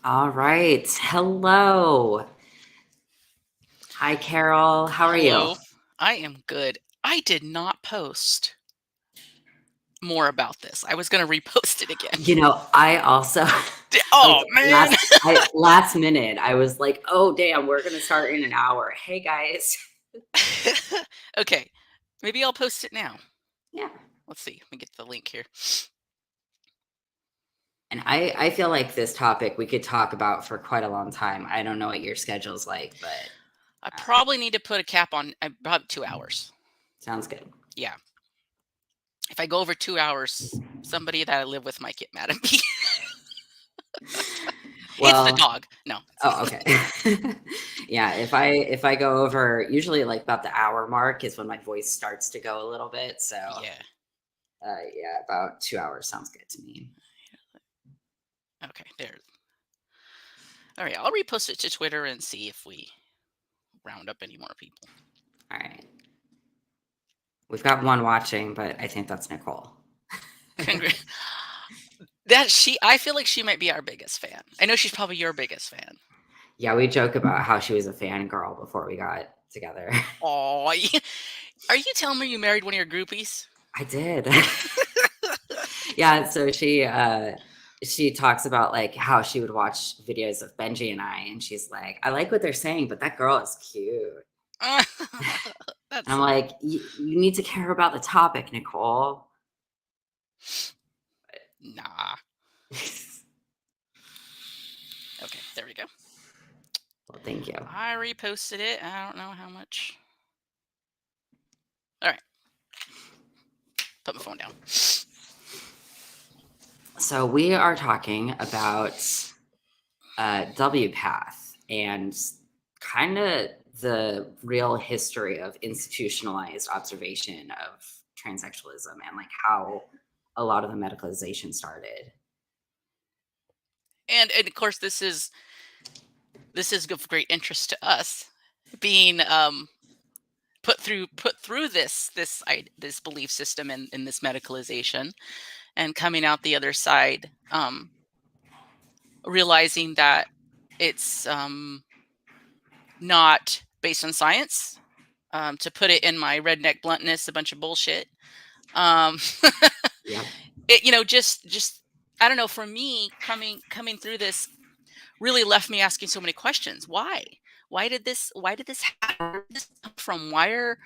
All right. Hello. Hi, Carol. How are you? Hello. I am good. I did not post more about this. I was going to repost it again. I also like Oh, man. last minute, I was like, "Oh, damn, we're gonna start in an hour." Hey, guys. Okay. Maybe I'll post it now. Yeah. Let's see. Let me get the link here. And I feel like this topic we could talk about for quite a long time. I don't know what your schedule's like, but I probably need to put a cap on about 2 hours. sounds good. Yeah. If I go over 2 hours, somebody that I live with might get mad at me. It's the Well, dog. No. oh, okay. Yeah, if I go over usually like about the hour mark is when my voice starts to go a little bit. So Yeah. yeah, about 2 hours sounds good to me. Okay. There. All right. I'll repost it to Twitter and see if we round up any more people. All right. We've got one watching, but I think that's Nicole. Congrats. I feel like she might be our biggest fan. I know she's probably your biggest fan. Yeah, we joke about how she was a fangirl before we got together. Oh, are you telling me you married one of your groupies? I did. Yeah, so she talks about like how she would watch videos of Benji and I, and she's like, I like what they're saying, but that girl is cute. And That's I'm like, you need to care about the topic, Nicole. nah. Okay, there we go. Well, thank you. I reposted it. I don't know how much. All right. Put my phone down. So we are talking about WPATH and kind of the real history of institutionalized observation of transsexualism and like how a lot of the medicalization started. And of course this is of great interest to us, being put through this belief system in this medicalization, and coming out the other side, realizing that it's not based on science. To put it in my redneck bluntness, a bunch of bullshit. Um, Yeah. just I don't know. For me, coming through this really left me asking so many questions. Why? Why did this happen? Where did this come from? Why are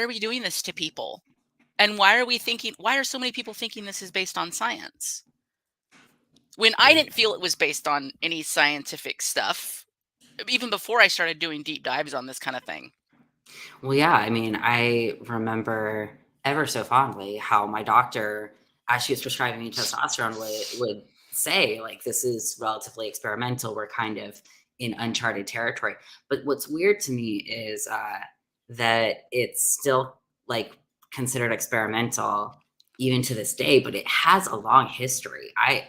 we doing this to people? And why are so many people thinking this is based on science? When I didn't feel it was based on any scientific stuff, even before I started doing deep dives on this kind of thing. Well, yeah, I mean, I remember ever so fondly how my doctor, as she was prescribing me testosterone, would say, like, this is relatively experimental. We're kind of in uncharted territory. But what's weird to me is that it's still like considered experimental even to this day, but it has a long history. I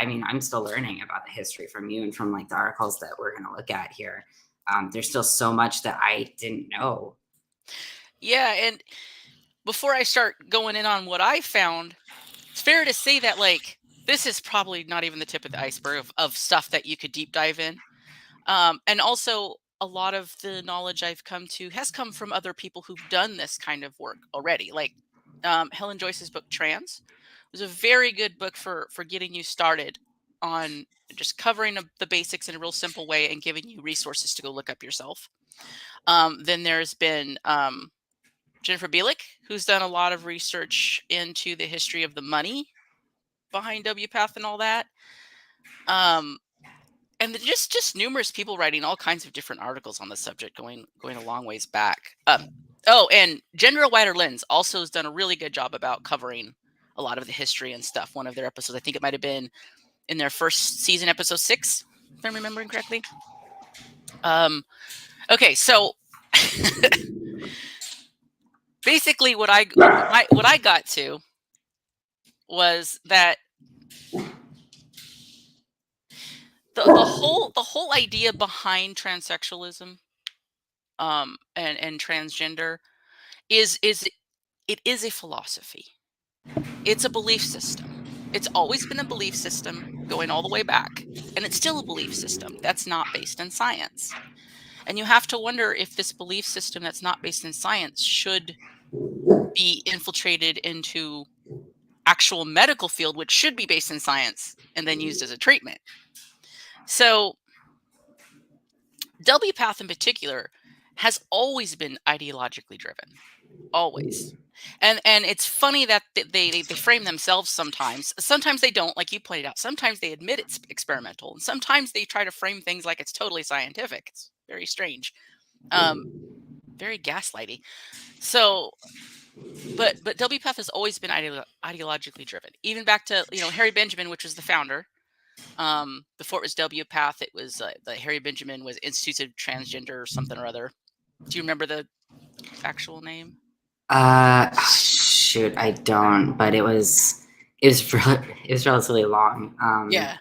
mean, I'm still learning about the history from you and from like the articles that we're going to look at here. There's still so much that I didn't know. Yeah, and before I start going in on what I found, it's fair to say that, like, this is probably not even the tip of the iceberg of stuff that you could deep dive in. And also, a lot of the knowledge I've come to has come from other people who've done this kind of work already. Like, Helen Joyce's book Trans was a very good book for getting you started on just covering the basics in a real simple way and giving you resources to go look up yourself. Then there's been Jennifer Bielik, who's done a lot of research into the history of the money behind WPATH and all that. And just numerous people writing all kinds of different articles on the subject, going a long ways back. Oh, and General Wider Lens also has done a really good job about covering a lot of the history and stuff. One of their episodes, I think it might have been in their first season, episode 6, if I'm remembering correctly. Okay, so basically, what I got to was that the whole idea behind transsexualism, and transgender is it is a philosophy. It's a belief system. It's always been a belief system going all the way back, and it's still a belief system that's not based in science. And you have to wonder if this belief system that's not based in science should be infiltrated into actual medical field, which should be based in science and then used as a treatment. So WPATH in particular has always been ideologically driven, always. And it's funny that they frame themselves sometimes. Sometimes they don't, like you pointed out. Sometimes they admit it's experimental, and sometimes they try to frame things like it's totally scientific. It's very strange, um, very gaslighty. So, but WPATH has always been ideologically driven, even back to Harry Benjamin, which was the founder. Before it was WPATH, it was the Harry Benjamin was Institute of Transgender or something or other. Do you remember the actual name? Shoot, I don't, but it was relatively long. Yeah.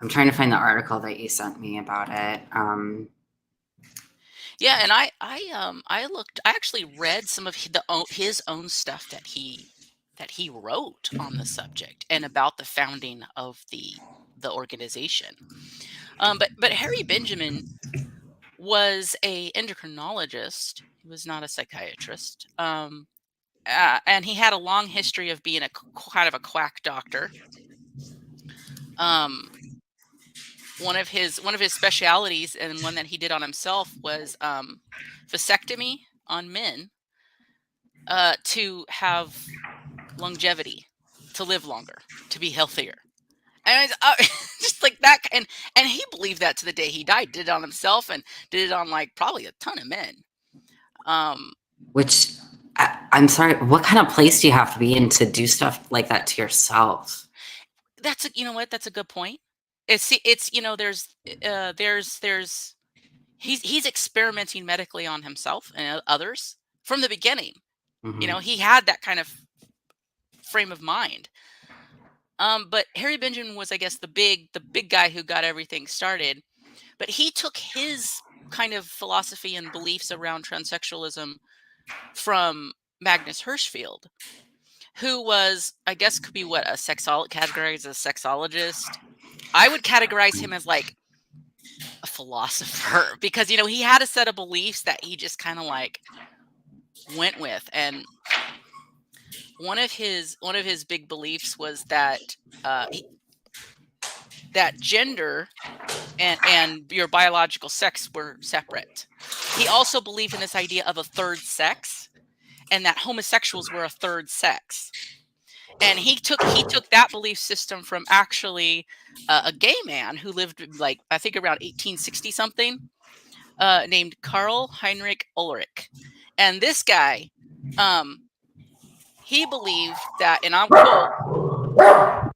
I'm trying to find the article that you sent me about it. Yeah, and I actually read some of his own stuff that he wrote on the subject and about the founding of the organization. But Harry Benjamin was a endocrinologist. He was not a psychiatrist. And he had a long history of being a kind of a quack doctor. Um, one of his specialities, and one that he did on himself, was vasectomy on men, to have longevity, to live longer, to be healthier. And it's, just like that, and he believed that to the day he died. Did it on himself and did it on like probably a ton of men. Um, Which I'm sorry, what kind of place do you have to be in to do stuff like that to yourself? you know what? That's a good point. It's there's he's experimenting medically on himself and others from the beginning. Hmm. He had that kind of frame of mind. But Harry Benjamin was, I guess, the big guy who got everything started. But he took his kind of philosophy and beliefs around transsexualism from Magnus Hirschfeld, who was, I guess, could be what categorized as a sexologist. I would categorize him as like a philosopher because he had a set of beliefs that he just kind of like went with. And one of his big beliefs was that that gender and your biological sex were separate. He also believed in this idea of a third sex, and that homosexuals were a third sex. And he took that belief system from actually a gay man who lived, like, I think around 1860 something, named Karl Heinrich Ulrich. And this guy, um, he believed that, and I'll quote,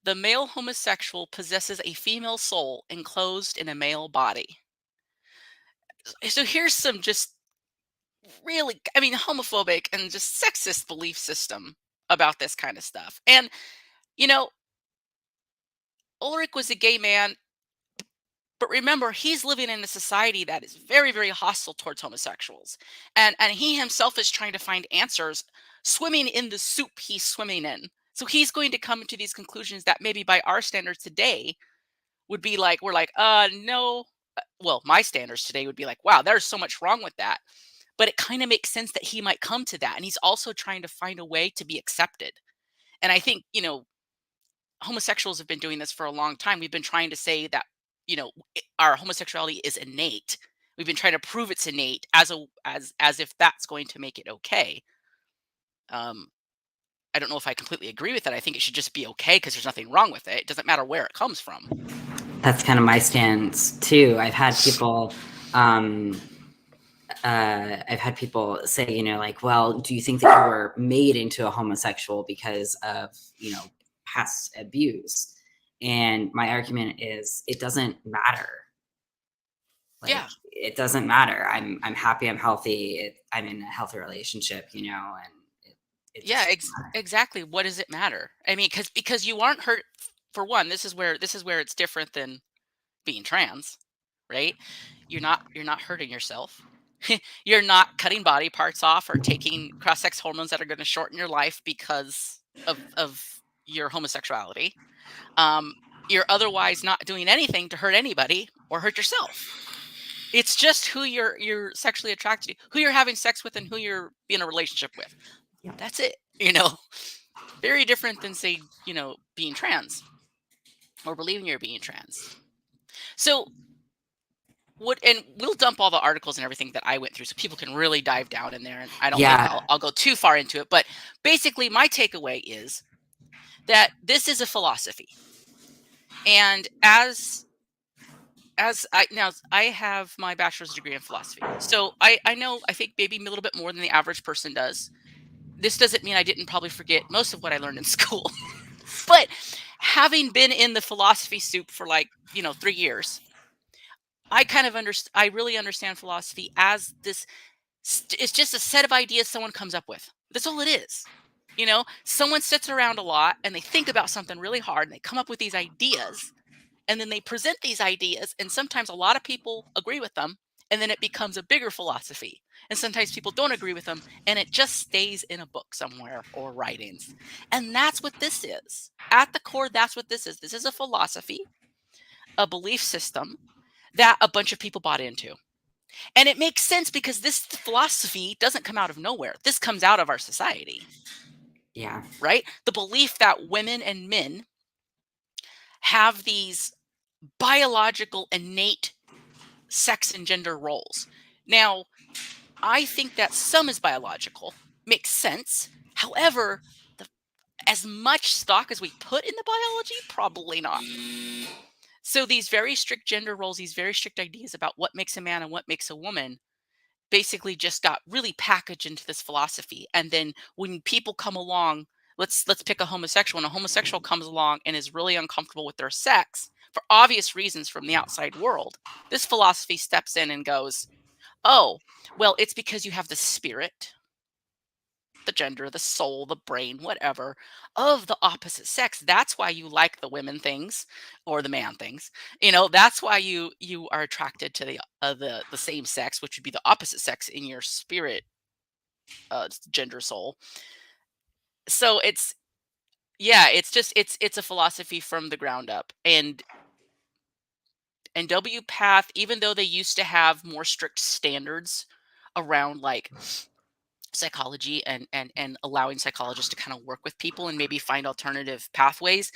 the male homosexual possesses a female soul enclosed in a male body. So here's some just really, I mean, homophobic and just sexist belief system about this kind of stuff. And, you know, Ulrich was a gay man, but remember, he's living in a society that is very, very hostile towards homosexuals. And he himself is trying to find answers, swimming in the soup he's swimming in. So he's going to come to these conclusions that maybe by our standards today would be like, we're like, no. Well, my standards today would be like, wow, there's so much wrong with that. But it kind of makes sense that he might come to that. And he's also trying to find a way to be accepted. And I think, homosexuals have been doing this for a long time. We've been trying to say that, our homosexuality is innate. We've been trying to prove it's innate as if that's going to make it okay. Um, I don't know if I completely agree with that. I think it should just be okay because there's nothing wrong with it. It doesn't matter where it comes from. That's kind of my stance too. I've had people say, like, well, do you think that you were made into a homosexual because of, past abuse? And my argument is it doesn't matter. Like, Yeah. it doesn't matter. I'm happy, I'm healthy, I'm in a healthy relationship, and it Yeah, just doesn't matter. exactly. What does it matter? I mean, because you aren't hurt. For one, this is where it's different than being trans, right? You're not hurting yourself. You're not cutting body parts off or taking cross-sex hormones that are going to shorten your life because of your homosexuality. Um, you're otherwise not doing anything to hurt anybody or hurt yourself. It's just who you're sexually attracted to, who you're having sex with, and who you're in a relationship with. Yeah. That's it. You know, very different than, say, being trans or believing you're being trans. So and we'll dump all the articles and everything that I went through so people can really dive down in there. And I don't think Yeah. I'll go too far into it. But basically, my takeaway is that this is a philosophy. And as I have my bachelor's degree in philosophy. So I know, I think maybe a little bit more than the average person does. This doesn't mean I didn't probably forget most of what I learned in school. But having been in the philosophy soup for, like, 3 years, I kind of I really understand philosophy as this. It's just a set of ideas someone comes up with. That's all it is. Someone sits around a lot and they think about something really hard and they come up with these ideas, and then they present these ideas, and sometimes a lot of people agree with them, and then it becomes a bigger philosophy. And sometimes people don't agree with them, and it just stays in a book somewhere or writings. And that's what this is. At the core, that's what this is. This is a philosophy, a belief system that a bunch of people bought into. And it makes sense because this philosophy doesn't come out of nowhere. This comes out of our society, Yeah. right? The belief that women and men have these biological, innate sex and gender roles. Now, I think that some is biological, makes sense. However, the, as much stock as we put in the biology, probably not. So these very strict gender roles, these very strict ideas about what makes a man and what makes a woman, basically just got really packaged into this philosophy. And then when people come along, let's pick a homosexual, and a homosexual comes along and is really uncomfortable with their sex for obvious reasons from the outside world, this philosophy steps in and goes, oh, well, it's because you have the spirit, the gender, the soul, the brain, whatever, of the opposite sex. That's why you like the women things or the man things. That's why you are attracted to the same sex, which would be the opposite sex in your spirit, gender, soul. So it's yeah, it's just it's a philosophy from the ground up. And WPATH, even though they used to have more strict standards around, like, psychology and allowing psychologists to kind of work with people and maybe find alternative pathways,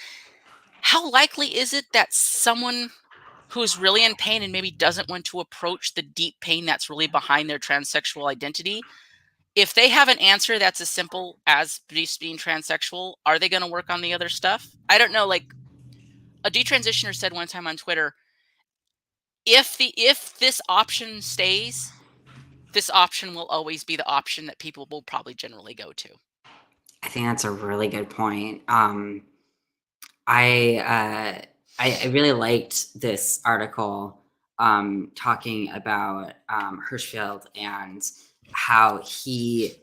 how likely is it that someone who's really in pain and maybe doesn't want to approach the deep pain that's really behind their transsexual identity, if they have an answer that's as simple as just being transsexual, are they going to work on the other stuff? I don't know. Like, a detransitioner said one time on Twitter, if this option stays, this option will always be the option that people will probably generally go to. I think that's a really good point. I, uh, I really liked this article talking about Hirschfeld and how he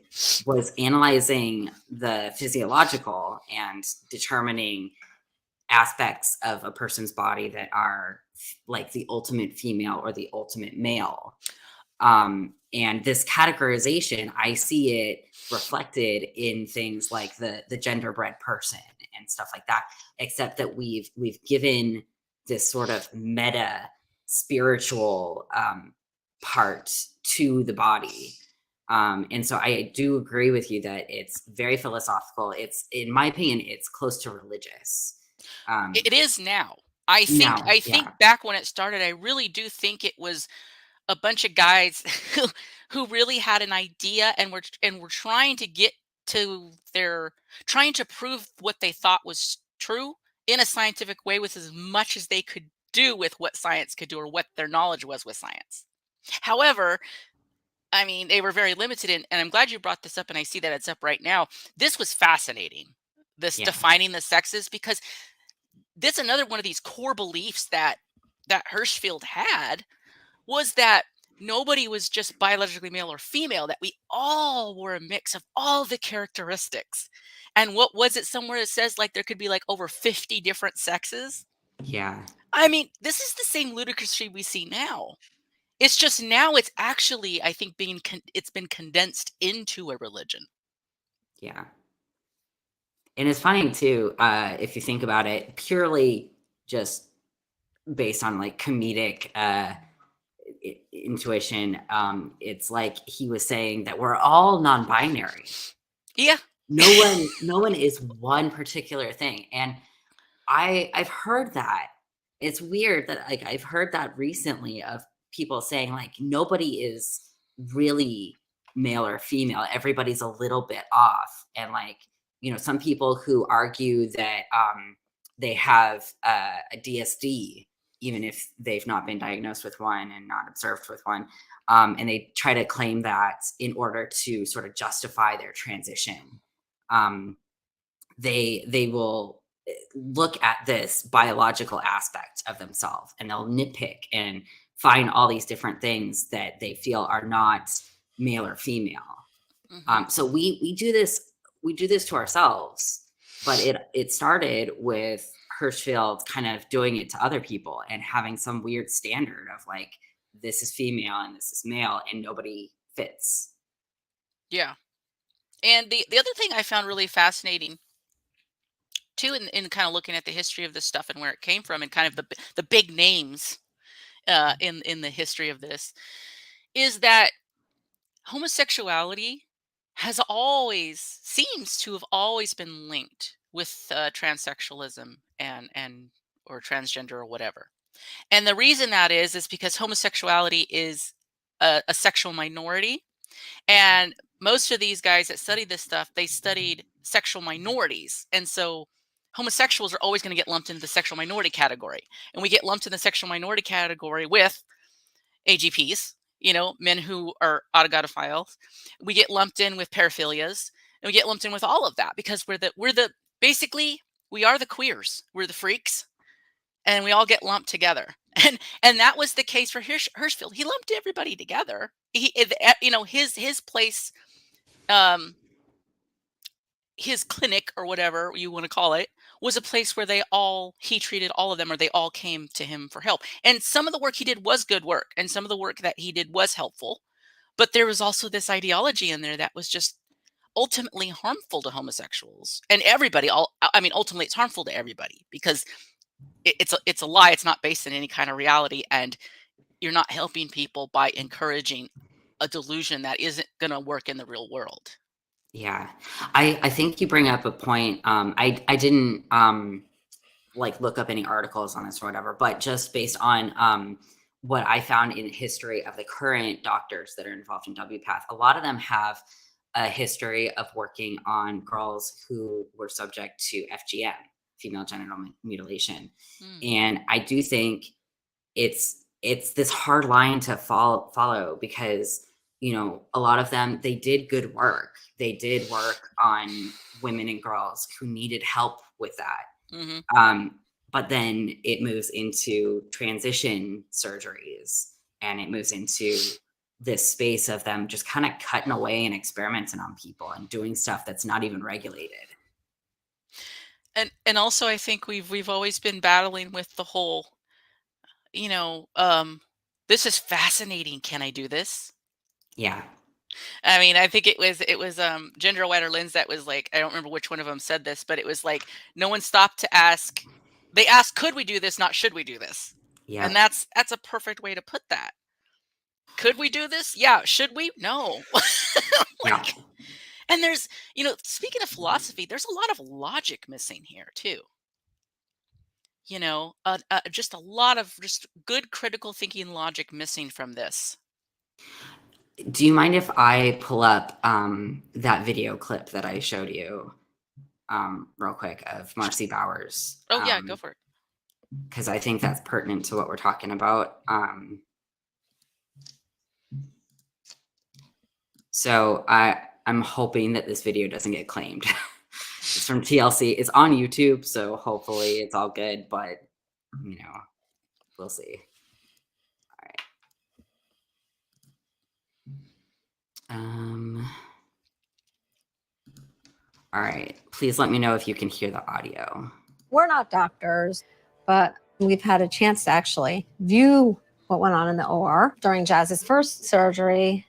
was analyzing the physiological and determining aspects of a person's body that are like the ultimate female or the ultimate male. And this categorization, I see it reflected in things like the genderbread person and stuff like that, except that we've given this sort of meta spiritual part to the body. And so I do agree with you that it's very philosophical. It's, in my opinion, it's close to religious. It is now. I think Now, I yeah, think back when it started, I really do think it was a bunch of guys who really had an idea and were trying to get to their trying to prove what they thought was true in a scientific way with as much as they could do with what science could do or what their knowledge was with science. However, I mean, they were very limited in, and I'm glad you brought this up, and I see that it's up right now. This was fascinating. This yeah, defining the sexes, because this another one of these core beliefs that Hirschfeld had, was that nobody was just biologically male or female, that we all were a mix of all the characteristics. And what was it somewhere that says, like, there could be like over 50 different sexes? yeah, I mean, this is the same ludicrousy we see now. It's just now it's actually, I think, it's been condensed into a religion. yeah. And it's funny too, if you think about it, purely just based on like comedic intuition. It's like he was saying that we're all non-binary. Yeah. No one is one particular thing. And I've heard that. It's weird that, like, I've heard that recently of people saying, like, nobody is really male or female, everybody's a little bit off, and, like, some people who argue that, they have, a DSD, even if they've not been diagnosed with one and not observed with one, and they try to claim that in order to sort of justify their transition. Um, they will look at this biological aspect of themselves and they'll nitpick and find all these different things that they feel are not male or female. Hmm. So we do this to ourselves, but it started with Hirschfield kind of doing it to other people and having some weird standard of like, this is female and this is male and nobody fits. Yeah. And the other thing I found really fascinating too, in kind of looking at the history of this stuff and where it came from, and kind of the big names in the history of this, is that homosexuality has always seems to have always been linked with transsexualism and or transgender or whatever. And the reason that is because homosexuality is a sexual minority, and most of these guys that studied this stuff, they studied sexual minorities. And so homosexuals are always going to get lumped into the sexual minority category. And we get lumped in the sexual minority category with AGPs, men who are autogodophiles. We get lumped in with paraphilias, and we get lumped in with all of that because we're the basically we are the queers. We're the freaks, and we all get lumped together. And that was the case for Hirschfield. He lumped everybody together. His place, um, his clinic or whatever you want to call it, was a place where he treated all of them, or they all came to him for help. And some of the work he did was good work, and some of the work that he did was helpful. But there was also this ideology in there that was just ultimately harmful to homosexuals and everybody. Ultimately, it's harmful to everybody because it's a lie. It's not based in any kind of reality, and you're not helping people by encouraging a delusion that isn't going to work in the real world. Yeah. I think you bring up a point. I didn't like look up any articles on this or whatever, but just based on what I found in history of the current doctors that are involved in WPATH, a lot of them have a history of working on girls who were subject to FGM, female genital mutilation. Mm, And I do think it's this hard line to follow because a lot of them, they did good work, they did work on women and girls who needed help with that. hmm But then it moves into transition surgeries and it moves into this space of them just kind of cutting away and experimenting on people and doing stuff that's not even regulated. and also I think we've always been battling with the whole, you know, um, this is fascinating. Can I do this? Yeah. I mean, I think it was Gender White Lens that was like, I don't remember which one of them said this, but it was like no one stopped to ask. They asked, "Could we do this?" Not "Should we do this?" And Yep. that's a perfect way to put that. Could we do this? Yeah. Should we? No. Yeah. Like, and there's, speaking of philosophy, there's a lot of logic missing here too. Just a lot of just good critical thinking logic missing from this. Do you mind if I pull up that video clip that I showed you real quick of Marcy Bowers? Oh yeah, go for it. Because I think that's pertinent to what we're talking about. So I'm hoping that this video doesn't get claimed. It's from TLC. It's on YouTube, so hopefully it's all good, but we'll see. All right. All right. Please let me know if you can hear the audio. We're not doctors, but we've had a chance to actually view what went on in the OR during Jazz's first surgery.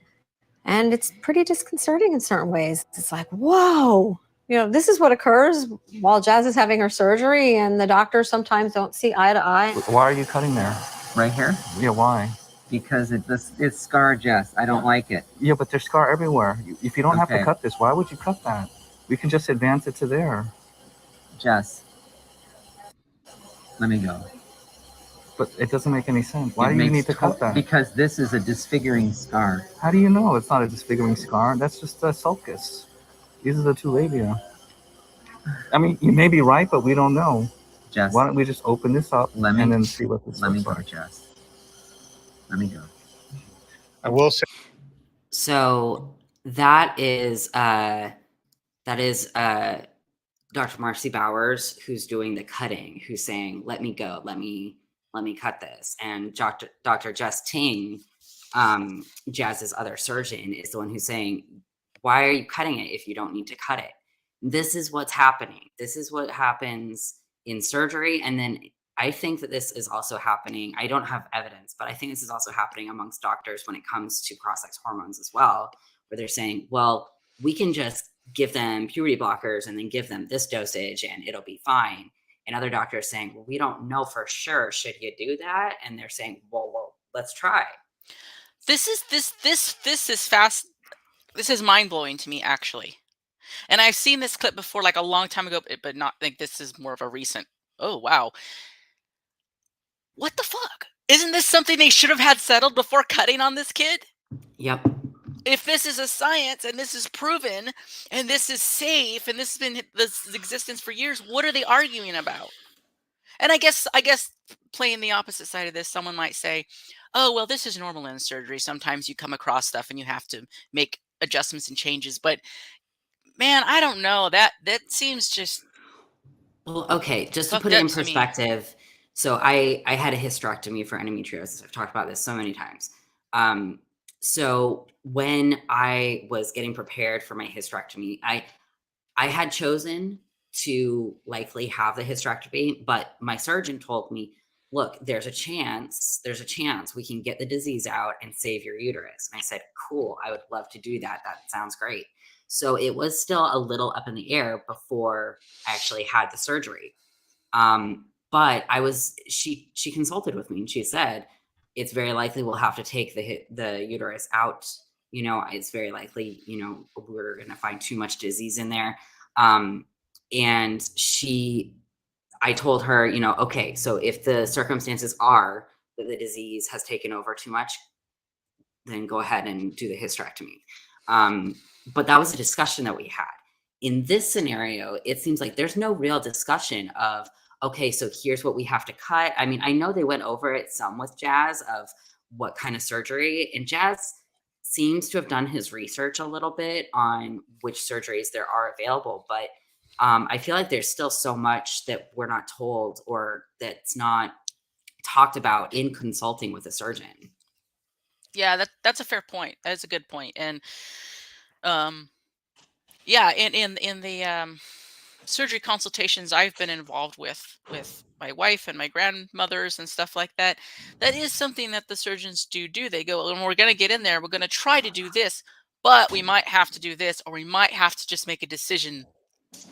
And it's pretty disconcerting in certain ways. It's like, whoa, This is what occurs while Jazz is having her surgery, and the doctors sometimes don't see eye to eye. Why are you cutting there? Right here? Yeah, why? Because it's scar, Jess. I don't like it. Yeah, but there's scar everywhere. If you don't have to Okay. cut this, why would you cut that? We can just advance it to there. Jess, let me go. But it doesn't make any sense. Why do you need to cut that? Because this is a disfiguring scar. How do you know it's not a disfiguring scar? That's just a sulcus. These are the two labia. I mean, you may be right, but we don't know. Jess, Why don't we just open this up and then see what this looks like? Jess. Let me go. I will say. So that is Dr. Marcy Bowers, who's doing the cutting, who's saying, "Let me go, let me cut this." And Dr. Jess Ting, Jazz's other surgeon, is the one who's saying, "Why are you cutting it if you don't need to cut it?" This is what's happening. This is what happens in surgery, and then I think that this is also happening. I don't have evidence, but I think this is also happening amongst doctors when it comes to cross-sex hormones as well, where they're saying, "Well, we can just give them puberty blockers and then give them this dosage and it'll be fine." And other doctors saying, "Well, we don't know for sure. Should you do that?" And they're saying, well, let's try. This is fast. This is mind blowing to me, actually. And I've seen this clip before, like a long time ago, but not think this is more of a recent. Oh, wow. What the fuck? Isn't this something they should have had settled before cutting on this kid? Yep. If this is a science and this is proven and this is safe and this has been this existence for years, what are they arguing about? And I guess playing the opposite side of this, someone might say, "Oh, well, this is normal in surgery. Sometimes you come across stuff and you have to make adjustments and changes." But man, I don't know. That seems just Well, okay, just to fucked put it up in to me. perspective. So I had a hysterectomy for endometriosis. I've talked about this so many times. So when I was getting prepared for my hysterectomy, I had chosen to likely have the hysterectomy, but my surgeon told me, "Look, there's a chance we can get the disease out and save your uterus." And I said, "Cool, I would love to do that. That sounds great." So it was still a little up in the air before I actually had the surgery. But she consulted with me and she said, "It's very likely we'll have to take the uterus out. It's very likely, we're going to find too much disease in there." And I told her, "Okay, so if the circumstances are that the disease has taken over too much, then go ahead and do the hysterectomy." But that was a discussion that we had. In this scenario, it seems like there's no real discussion of, okay, so here's what we have to cut. I mean, I know they went over it some with Jazz of what kind of surgery, and Jazz seems to have done his research a little bit on which surgeries there are available, but I feel like there's still so much that we're not told or that's not talked about in consulting with a surgeon. Yeah, that's a fair point. That's a good point. And yeah, in the surgery consultations I've been involved with my wife and my grandmothers and stuff like that, that is something that the surgeons do. They go, "And we're going to get in there. We're going to try to do this, but we might have to do this, or we might have to just make a decision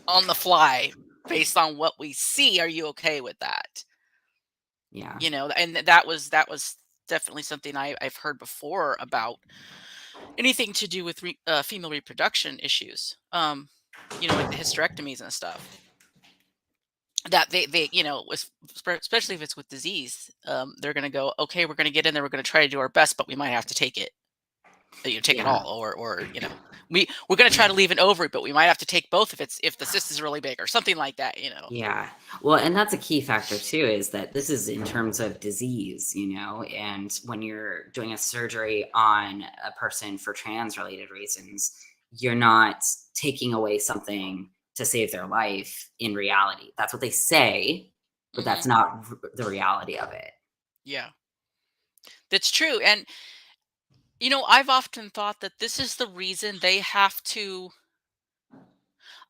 on the fly based on what we see. Are you okay with that?" Yeah. And that was definitely something I've heard before about anything to do with female reproduction issues. Like the hysterectomies and stuff. That they especially if it's with disease, they're going to go, "Okay, we're going to get in there. We're going to try to do our best, but we might have to take it. Take it Yeah. all, or we're going to try to leave an ovary, but we might have to take both if the cyst is really big or something like that." Yeah. Well, and that's a key factor too, is that this is in terms of disease, and when you're doing a surgery on a person for trans related reasons, you're not taking away something to save their life in reality. That's what they say, but that's not the reality of it. Yeah, that's true. And I've often thought that this is the reason they have to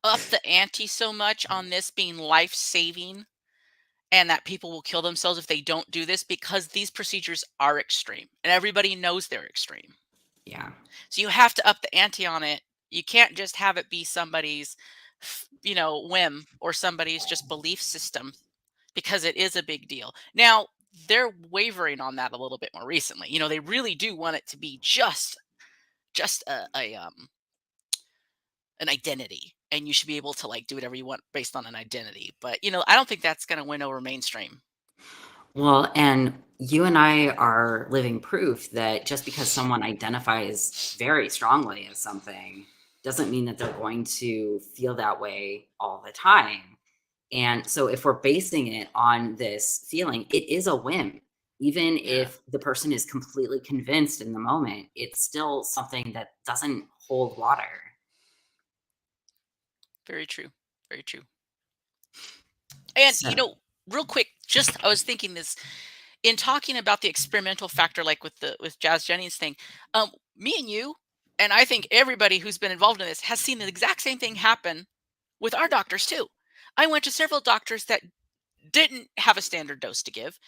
up the ante so much on this being life-saving, and that people will kill themselves if they don't do this, because these procedures are extreme and everybody knows they're extreme. Yeah. So you have to up the ante on it. You can't just have it be somebody's whim or somebody's just belief system, because it is a big deal. Now, they're wavering on that a little bit more recently. They really do want it to be just an identity, and you should be able to like do whatever you want based on an identity. But I don't think that's going to win over mainstream. Well, and you and I are living proof that just because someone identifies very strongly as something doesn't mean that they're going to feel that way all the time. And so if we're basing it on this feeling, it is a whim. Even Yeah, if the person is completely convinced in the moment, it's still something that doesn't hold water. very true. Very true. And So, real quick, just I was thinking this in talking about the experimental factor, like with Jazz Jennings thing. Me and you, and I think everybody who's been involved in this has seen the exact same thing happen with our doctors too. I went to several doctors that didn't have a standard dose to give,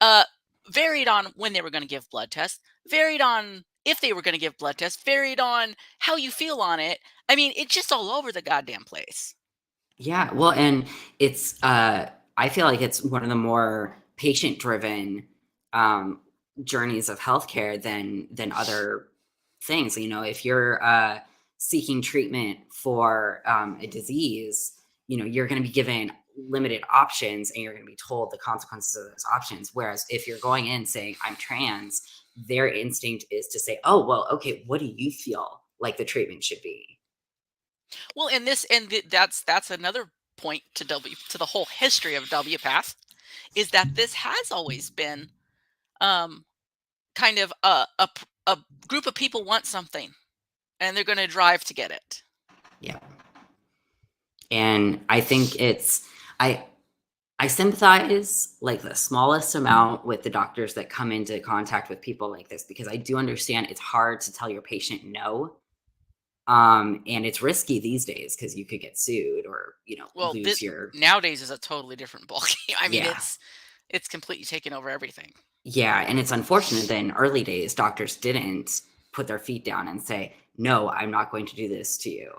uh, varied on when they were going to give blood tests, varied on if they were going to give blood tests, varied on how you feel on it. I mean, it's just all over the goddamn place. yeah, well, and it's I feel like it's one of the more patient-driven um, journeys of healthcare than other things. If you're seeking treatment for a disease, you're going to be given limited options, and you're going to be told the consequences of those options. Whereas if you're going in saying I'm trans, their instinct is to say, "Oh, well, okay, what do you feel like the treatment should be?" Well, that's another point to the whole history of WPATH, is that this has always been um, kind of a group of people want something, and they're going to drive to get it. Yeah. And I think I sympathize like the smallest amount with the doctors that come into contact with people like this, because I do understand it's hard to tell your patient no. And it's risky these days because you could get sued or, Well, lose your, nowadays is a totally different ballgame. I mean, yeah. it's completely taken over everything. Yeah, and it's unfortunate that in early days, doctors didn't put their feet down and say, "No, I'm not going to do this to you."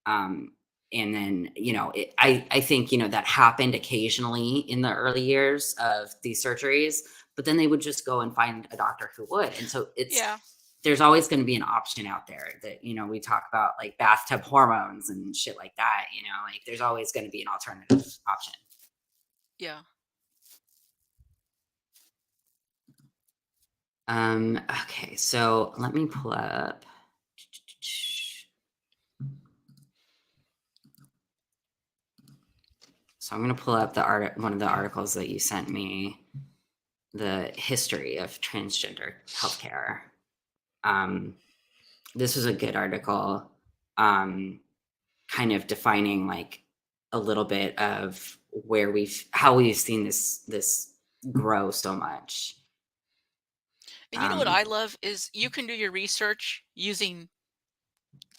Um, and then, I think, that happened occasionally in the early years of these surgeries, but then they would just go and find a doctor who would. And so Yeah. there's always going to be an option out there that, we talk about like bathtub hormones and shit like that, like there's always going to be an alternative option. Yeah. Okay, so let me pull up. So I'm going to pull up one of the articles that you sent me, the history of transgender healthcare. This was a good article, kind of defining like a little bit of how we've seen this grow so much. And you know what I love is you can do your research using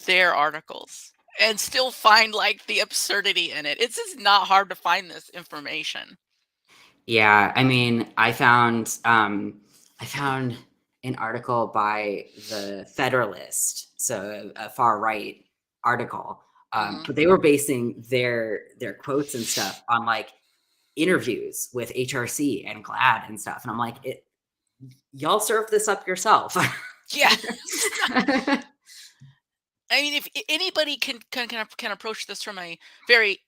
their articles and still find like the absurdity in it. It's just not hard to find this information. Yeah, I mean, I found an article by the Federalist, so a far right article, but they were basing their quotes and stuff on like interviews with HRC and GLAAD and stuff, and I'm like, y'all serve this up yourself. Yeah. I mean, if anybody can approach this from a very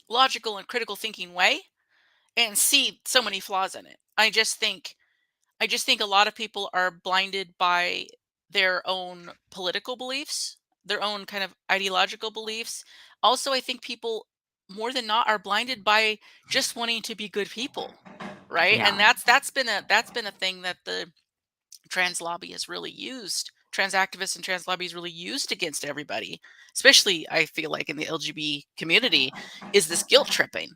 logical and critical thinking way and see so many flaws in it. I just think a lot of people are blinded by their own political beliefs, their own kind of ideological beliefs. Also, I think people more than not are blinded by just wanting to be good people, right? Yeah. And that's been a thing that the trans lobby has really used. Trans activists and trans lobbies really used against everybody, especially I feel like in the LGBT community, is this guilt tripping.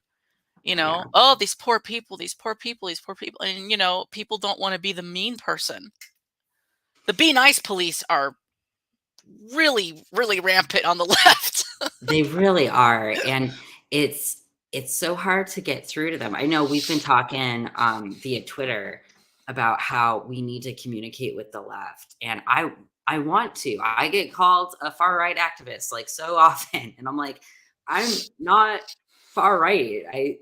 Yeah. Oh, these poor people, these poor people, these poor people. And, people don't want to be the mean person. The be nice police are really, really rampant on the left. They really are. And it's so hard to get through to them. I know we've been talking via Twitter about how we need to communicate with the left. And I want to. I get called a far right activist like so often, and I'm like, I'm not far right.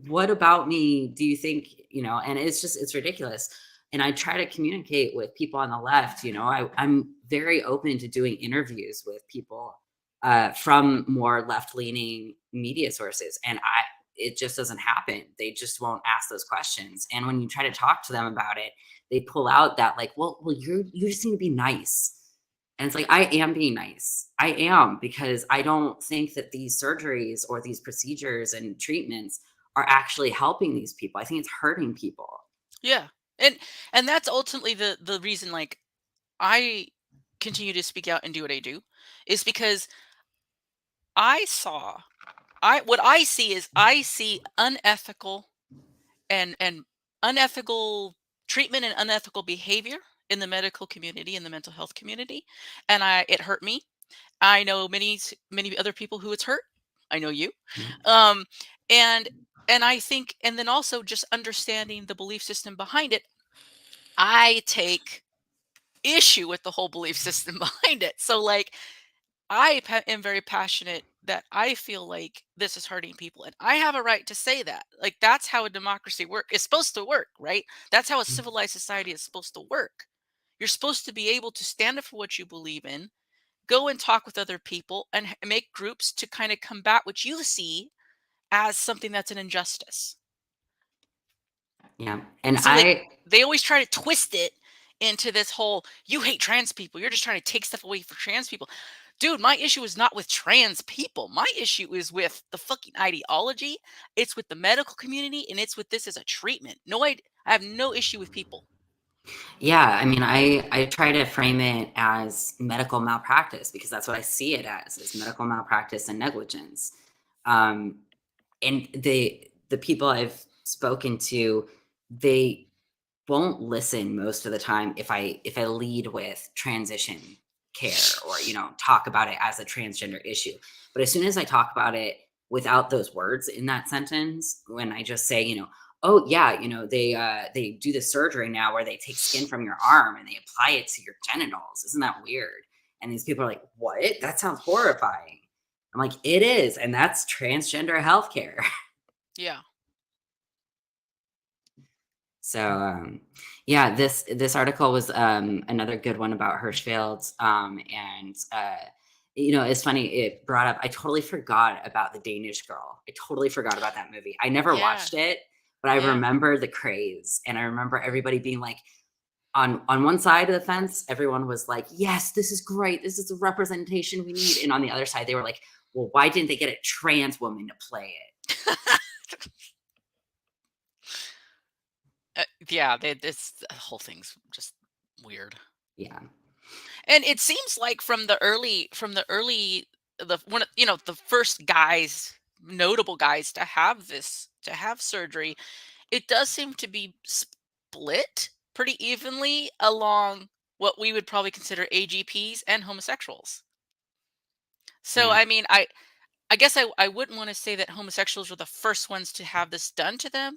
What about me do you think, and it's ridiculous. And I try to communicate with people on the left. I'm very open to doing interviews with people from more left-leaning media sources, and it just doesn't happen. They just won't ask those questions, and when you try to talk to them about it, they pull out that, like, well, you just need to be nice. And it's like, I am being nice. I am, because I don't think that these surgeries or these procedures and treatments are actually helping these people. I think it's hurting people. Yeah. And that's ultimately the reason, like, I continue to speak out and do what I do, is because I saw I what I see is, I see unethical and unethical treatment and unethical behavior in the medical community, in the mental health community, and it hurt me. I know many other people who it's hurt. I know you. Yeah. Um, and and I think, and then also just understanding the belief system behind it, I take issue with the whole belief system behind it. So, like, am very passionate that I feel like this is hurting people, and I have a right to say that. Like, that's how a democracy is supposed to work, right? That's how a civilized society is supposed to work. You're supposed to be able to stand up for what you believe in, go and talk with other people, and make groups to kind of combat what you see as something that's an injustice. Yeah. And See, like, they always try to twist it into this whole, you hate trans people, you're just trying to take stuff away from trans people. Dude, my issue is not with trans people. My issue is with the fucking ideology. It's with the medical community, and it's with this as a treatment. No, I have no issue with people. yeah, I mean, I try to frame it as medical malpractice, because that's what I see it as, is medical malpractice and negligence. Um, and the people I've spoken to, they won't listen most of the time if I lead with transition care, or talk about it as a transgender issue. But as soon as I talk about it without those words in that sentence, when I just say, oh yeah, they do the surgery now where they take skin from your arm and they apply it to your genitals, isn't that weird? And these people are like, what? That sounds horrifying. I'm like, it is, and that's transgender healthcare. Yeah. So, yeah, this article was another good one about Hirschfeld, and it's funny. It brought up. I totally forgot about the Danish Girl. I totally forgot about that movie. I never Yeah. watched it, but I Yeah. remember the craze, and I remember everybody being like, on one side of the fence, everyone was like, "Yes, this is great. This is the representation we need," and on the other side, they were like, "Well, why didn't they get a trans woman to play it?" Yeah, this whole thing's just weird. Yeah, And it seems like the one of, the first guys, notable guys to have surgery, it does seem to be split pretty evenly along what we would probably consider AGPs and homosexuals. So, yeah, I mean, I guess I wouldn't want to say that homosexuals were the first ones to have this done to them.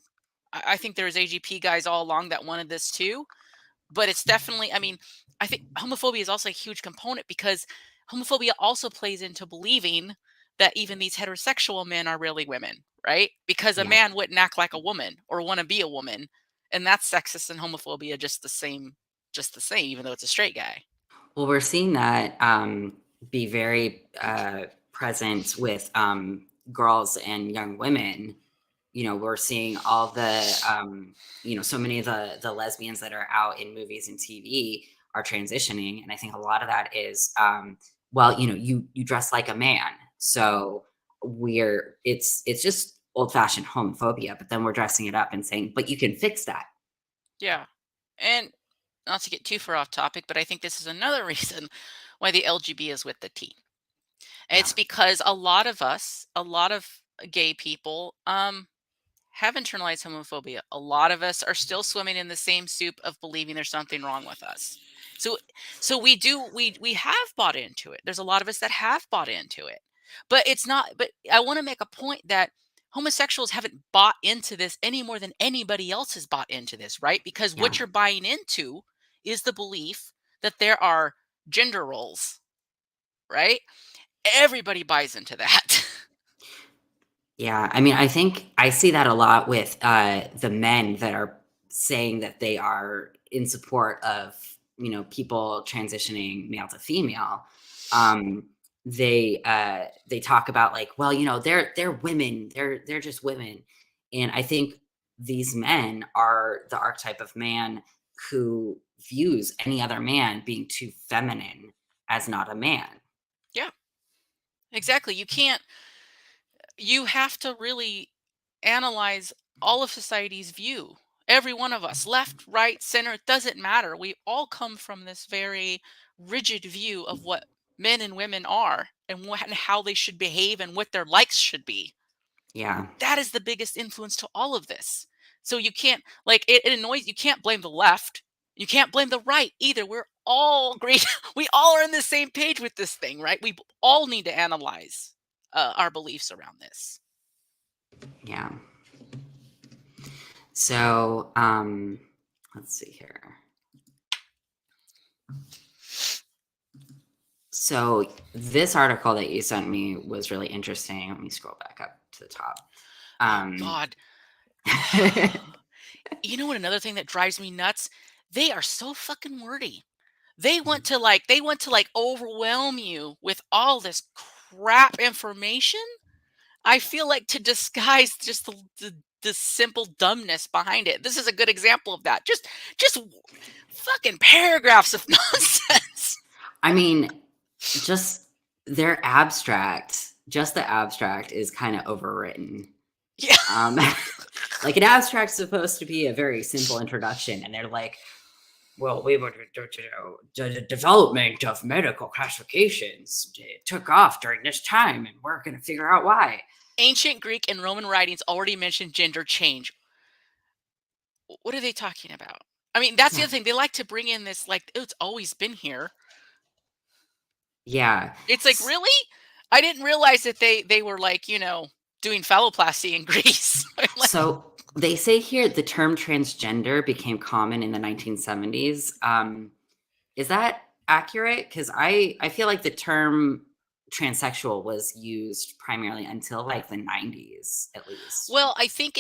I think there was AGP guys all along that wanted this too. But it's definitely, I mean, I think homophobia is also a huge component, because homophobia also plays into believing that even these heterosexual men are really women, right? Because a yeah. man wouldn't act like a woman or want to be a woman. And that's sexist and homophobia just the same, even though it's a straight guy. Well, we're seeing that be very present with girls and young women. We're seeing all the, so many of the lesbians that are out in movies and TV are transitioning, and I think a lot of that is, well, you dress like a man, so it's just old fashioned homophobia, but then we're dressing it up and saying, but you can fix that. Yeah. And not to get too far off topic, but I think this is another reason why the LGB is with the T. Yeah, It's because a lot of gay people, have internalized homophobia. A lot of us are still swimming in the same soup of believing there's something wrong with us. So we have bought into it. There's a lot of us that have bought into it. But it's not but I want to make a point that homosexuals haven't bought into this any more than anybody else has bought into this, right? Because yeah, what you're buying into is the belief that there are gender roles, right? Everybody buys into that. Yeah, I mean, I think I see that a lot with the men that are saying that they are in support of, people transitioning male to female. Um, they talk about like, well, they're women, they're just women, and I think these men are the archetype of man who views any other man being too feminine as not a man. Yeah, exactly. You have to really analyze all of society's view. Every one of us, left, right, center, it doesn't matter. We all come from this very rigid view of what men and women are and and how they should behave and what their likes should be. Yeah. That is the biggest influence to all of this. So you can't, like, it annoys, you can't blame the left. You can't blame the right either. We're all great. We all are on the same page with this thing, right? We all need to analyze our beliefs around this. Yeah. So, let's see here. So this article that you sent me was really interesting. Let me scroll back up to the top. Oh God. You know what? Another thing that drives me nuts? They are so fucking wordy. They want to overwhelm you with all this crap information. I feel like to disguise just the simple dumbness behind it. This is a good example of that. Just fucking paragraphs of nonsense. I mean, just their abstract, just the abstract is kind of overwritten. Yeah. Like an abstract's supposed to be a very simple introduction, and they're like, well, we were the development of medical classifications took off during this time, and we're going to figure out why. Ancient Greek and Roman writings already mentioned gender change. What are they talking about? I mean, that's the other thing. They like to bring in this, like, oh, it's always been here. Yeah. It's like, really? I didn't realize that they were like, doing phalloplasty in Greece. Like, so they say here the term transgender became common in the 1970s. Is that accurate? Because I feel like the term transsexual was used primarily until like the 90s, at least. well, I think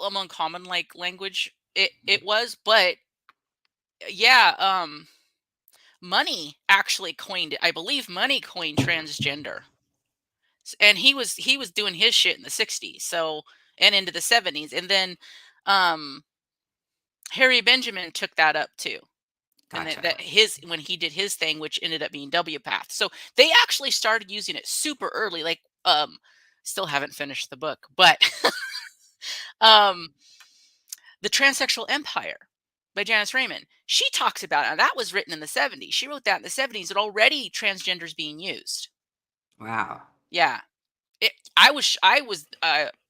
among common like language, it was, but yeah, Money actually coined it. I believe Money coined transgender. And he was doing his shit in the 60s, so, and into the 70s. And then Harry Benjamin took that up too. And Gotcha. that when he did his thing, which ended up being WPATH. So they actually started using it super early. Like, still haven't finished the book, but The Transsexual Empire by Janice Raymond. She talks about it. And that was written in the 70s. She wrote that in the 70s, that already transgenders being used. Wow. Yeah. I was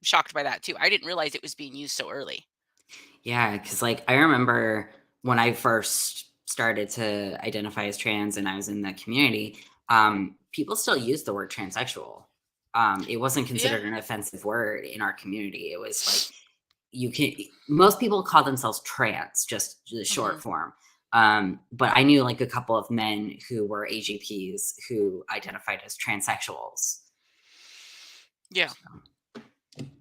shocked by that too. I didn't realize it was being used so early. Yeah, because like I remember when I first started to identify as trans and I was in the community, people still use the word transsexual. It wasn't considered an offensive word in our community. It was like most people call themselves trans, just the short form. But I knew like a couple of men who were AGPs who identified as transsexuals. Yeah.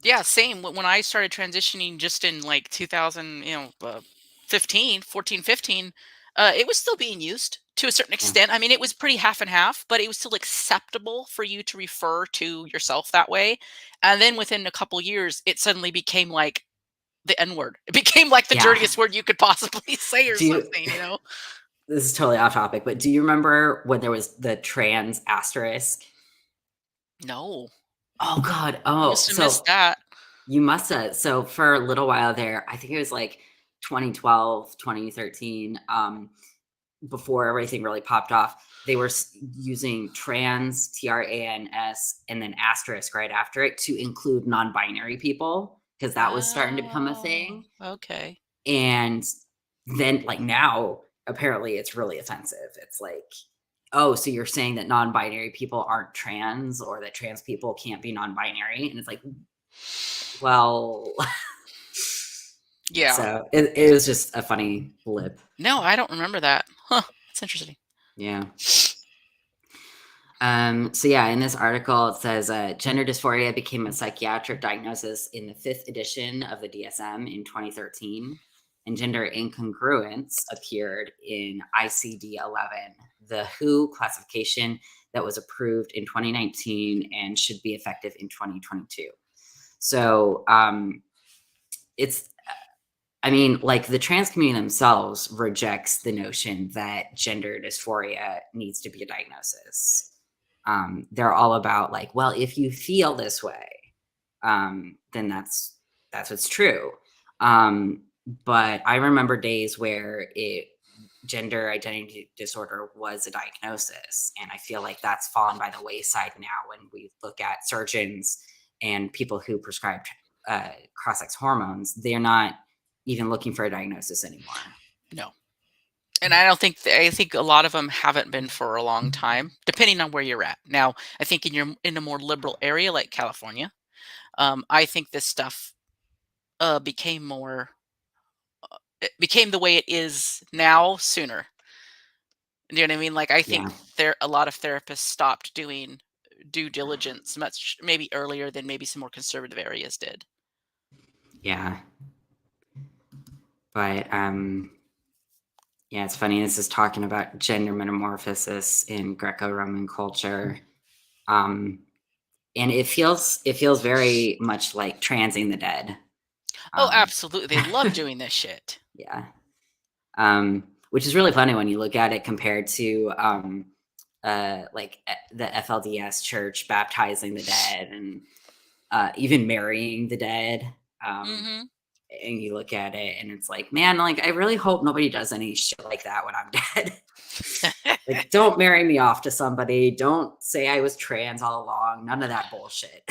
Yeah, same. When I started transitioning just in like 2015, 14, 15, it was still being used to a certain extent. I mean, it was pretty half and half, but it was still acceptable for you to refer to yourself that way. And then within a couple years, it suddenly became like the N-word. It became like the dirtiest word you could possibly say or something, This is totally off topic, but do you remember when there was the trans asterisk? No. Oh God. I Oh, must have missed that. You must have. So for a little while there, I think it was like 2012, 2013, before everything really popped off, they were using trans, TRANS, and then asterisk right after it to include non-binary people, because that was starting to become a thing. Okay. And then like now, apparently it's really offensive. It's like, oh, so you're saying that non-binary people aren't trans, or that trans people can't be non-binary? And it's like, well, Yeah. So it was just a funny blip. No, I don't remember that. Huh. That's interesting. Yeah. So yeah, in this article, it says gender dysphoria became a psychiatric diagnosis in the 5th edition of the DSM in 2013, and gender incongruence appeared in ICD-11, the WHO classification that was approved in 2019 and should be effective in 2022. So it's, I mean, like the trans community themselves rejects the notion that gender dysphoria needs to be a diagnosis. They're all about like, well, if you feel this way, then that's what's true. But I remember days where gender identity disorder was a diagnosis, and I feel like that's fallen by the wayside now when we look at surgeons and people who prescribe cross-sex hormones. They're not even looking for a diagnosis anymore. No. And I don't think I think a lot of them haven't been for a long time, depending on where you're at. Now, I think in a more liberal area like California, I think this stuff became more it became the way it is now sooner. Do you know what I mean? Like I think Yeah. a lot of therapists stopped doing due diligence much maybe earlier than maybe some more conservative areas did. Yeah. But yeah, it's funny. This is talking about gender metamorphosis in Greco-Roman culture. And it feels very much like transing the dead. Oh, absolutely. They love doing this shit. Yeah. Which is really funny when you look at it compared to like the FLDS church baptizing the dead and even marrying the dead. Mm-hmm. And you look at it and it's like, man, like I really hope nobody does any shit like that when I'm dead. Like, don't marry me off to somebody. Don't say I was trans all along. None of that bullshit.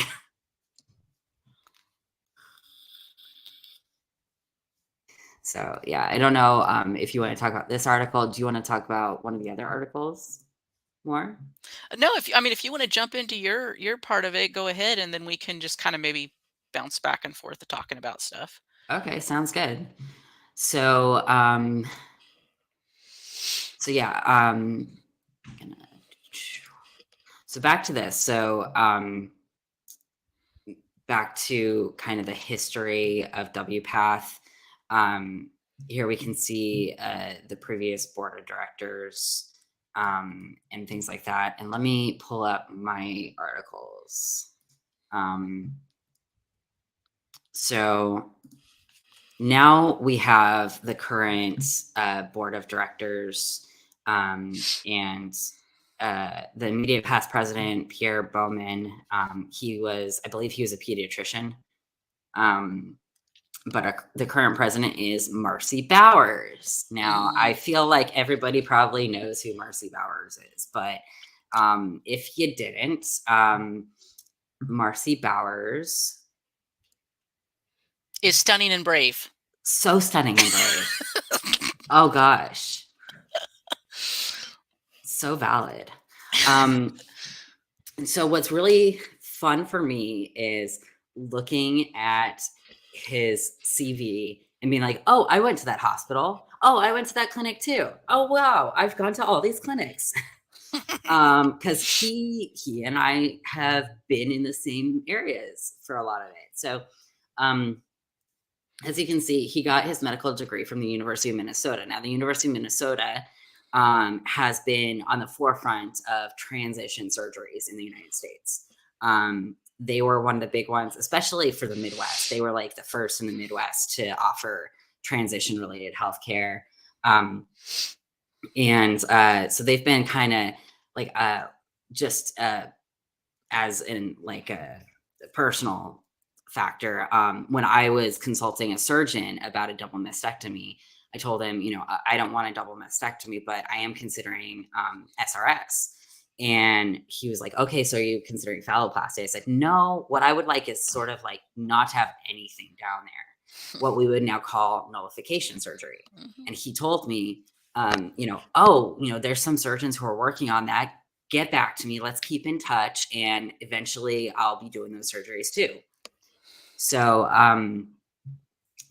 So yeah, I don't know if you want to talk about this article. Do you want to talk about one of the other articles more? No, if you want to jump into your part of it, go ahead, and then we can just kind of maybe bounce back and forth to talking about stuff. Okay, sounds good. So yeah, so back to this. So back to kind of the history of WPATH. Here we can see the previous board of directors and things like that. And let me pull up my articles. So now we have the current board of directors and the immediate past president, Pierre Bowman. I believe he was a pediatrician. But the current president is Marcy Bowers. Now, I feel like everybody probably knows who Marcy Bowers is, but if you didn't, Marcy Bowers is stunning and brave. So stunning and brave. Oh gosh. So valid. So what's really fun for me is looking at his CV and being like, oh, I went to that hospital. Oh, I went to that clinic too. Oh, wow. I've gone to all these clinics. Because he and I have been in the same areas for a lot of it. So as you can see, he got his medical degree from the University of Minnesota. Now, the University of Minnesota has been on the forefront of transition surgeries in the United States. They were one of the big ones, especially for the Midwest. They were like the first in the Midwest to offer transition-related healthcare. So they've been kind of like just as in like a personal factor. When I was consulting a surgeon about a double mastectomy, I told him, I don't want a double mastectomy, but I am considering SRS. And he was like, okay, so are you considering phalloplasty? I said, no, what I would like is sort of like not to have anything down there, what we would now call nullification surgery. And he told me, there's some surgeons who are working on that. Get back to me. Let's keep in touch. And eventually I'll be doing those surgeries too. So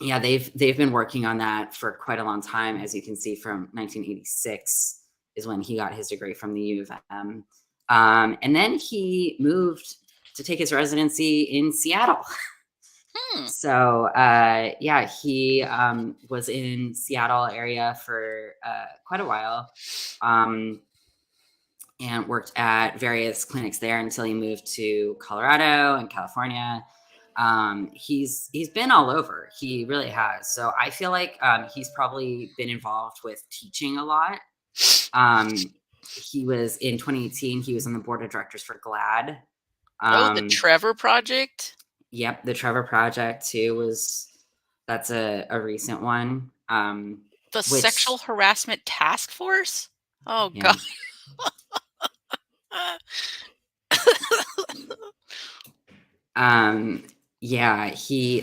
Yeah, they've been working on that for quite a long time. As you can see, from 1986 is when he got his degree from the U of M. And then he moved to take his residency in Seattle. So yeah, he was in Seattle area for quite a while, and worked at various clinics there until he moved to Colorado and California. He's been all over. He really has. So I feel like he's probably been involved with teaching a lot. He was in 2018. He was on the board of directors for GLAAD. The Trevor Project. Yep, the Trevor Project too that's a recent one. The Sexual Harassment Task Force. Oh yeah. God. Yeah,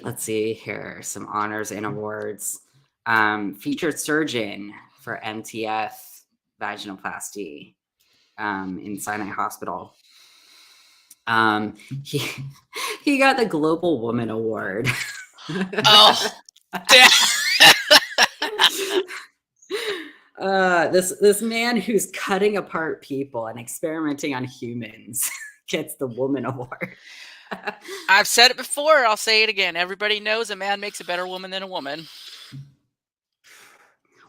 let's see here, some honors and awards. Featured surgeon for MTF vaginoplasty in Sinai Hospital. He got the Global Woman Award. Oh, this man who's cutting apart people and experimenting on humans gets the Woman Award. I've said it before. I'll say it again. Everybody knows a man makes a better woman than a woman.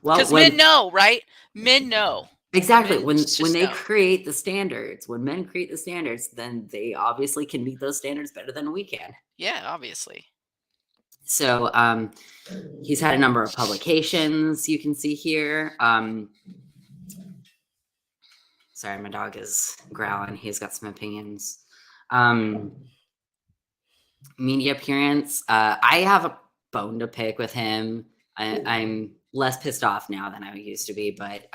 Well, because men know, right? Men know. Exactly. When they create the standards, when men create the standards, then they obviously can meet those standards better than we can. Yeah, obviously. So he's had a number of publications you can see here. Sorry, my dog is growling. He's got some opinions. Media appearance. I have a bone to pick with him. I'm less pissed off now than I used to be, but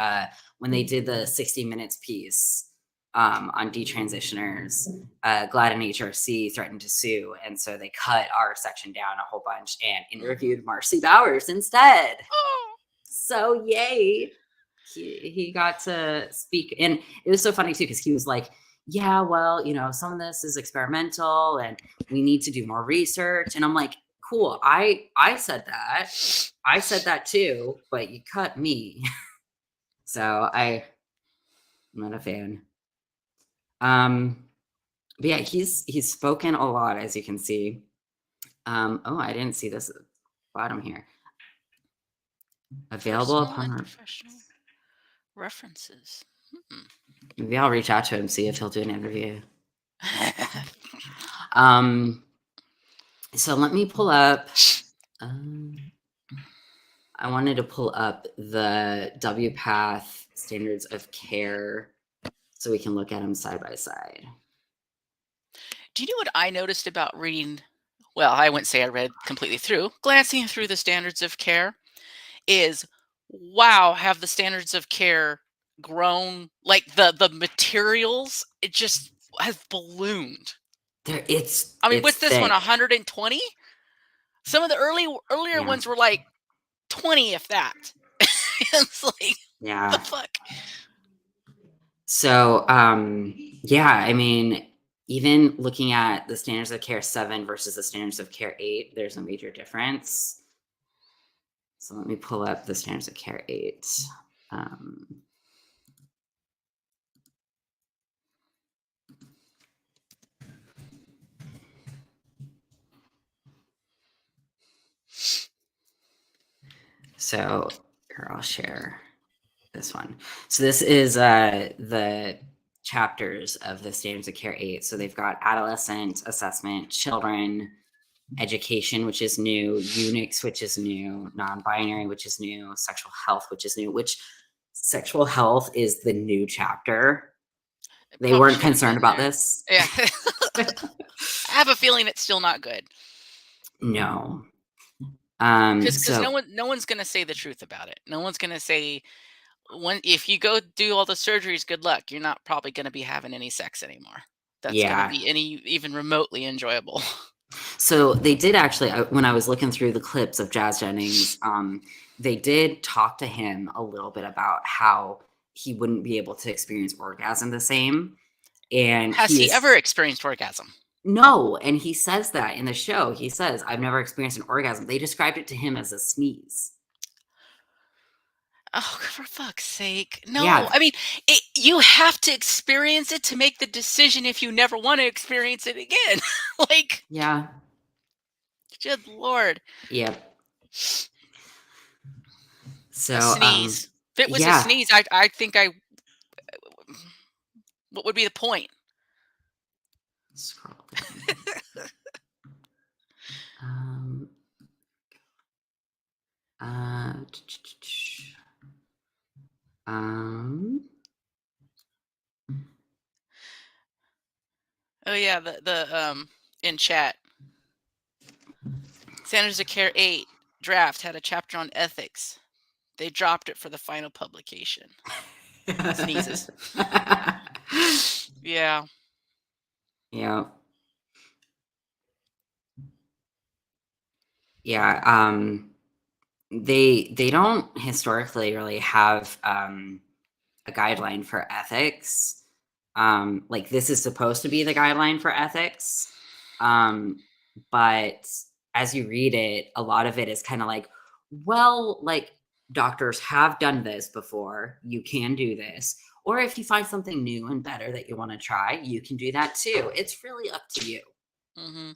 when they did the 60 Minutes piece on detransitioners, GLAAD and HRC threatened to sue, and so they cut our section down a whole bunch and interviewed Marcy Bowers instead. Oh. So yay, he got to speak, and it was so funny too because he was like, yeah, well, some of this is experimental and we need to do more research. And I'm like, cool. I said that too, but you cut me. So I'm not a fan. But yeah, he's spoken a lot, as you can see. Oh, I didn't see this at the bottom here. Available upon professional references. Maybe I'll reach out to him, see if he'll do an interview. So let me pull up. I wanted to pull up the WPATH Standards of Care so we can look at them side by side. Do you know what I noticed about reading? Well, I wouldn't say I read completely through. Glancing through the Standards of Care is, wow, have the Standards of Care grown? Like the materials, it just has ballooned. What's this one, 120? Some of the earlier ones were like 20, if that. It's like, yeah, what the fuck? So yeah, even looking at the Standards of Care 7 versus the Standards of Care 8, there's a major difference. So let me pull up the Standards of Care 8. So here, I'll share this one. So this is the chapters of the Standards of Care 8. So they've got adolescent assessment, children, education, which is new, Unix, which is new, non-binary, which is new, sexual health, which is new, which sexual health is the new chapter. They weren't concerned about this. Yeah. I have a feeling it's still not good. No. Because no one's going to say the truth about it. No one's going to say, if you go do all the surgeries, good luck. You're not probably going to be having any sex anymore. That's going to be even remotely enjoyable. So they did actually, when I was looking through the clips of Jazz Jennings, they did talk to him a little bit about how he wouldn't be able to experience orgasm the same. And has he ever experienced orgasm? No, and he says that in the show. He says, "I've never experienced an orgasm." They described it to him as a sneeze. Oh, for fuck's sake. No, Yeah, I mean, you have to experience it to make the decision if you never want to experience it again. Like, yeah, good Lord. yep. A So, sneeze. If it was a yeah. sneeze, I think what would be the point? Scroll down. Um, uh, um, Oh yeah, in chat. Standards of Care 8 draft had a chapter on ethics. They dropped it for the final publication. Sneezes. Yeah. yeah, yeah. They don't historically really have a guideline for ethics. Like this is supposed to be the guideline for ethics, but as you read it, a lot of it is kind of like, well, like doctors have done this before. You can do this, or if you find something new and better that you want to try, you can do that too. It's really up to you. Mm-hmm.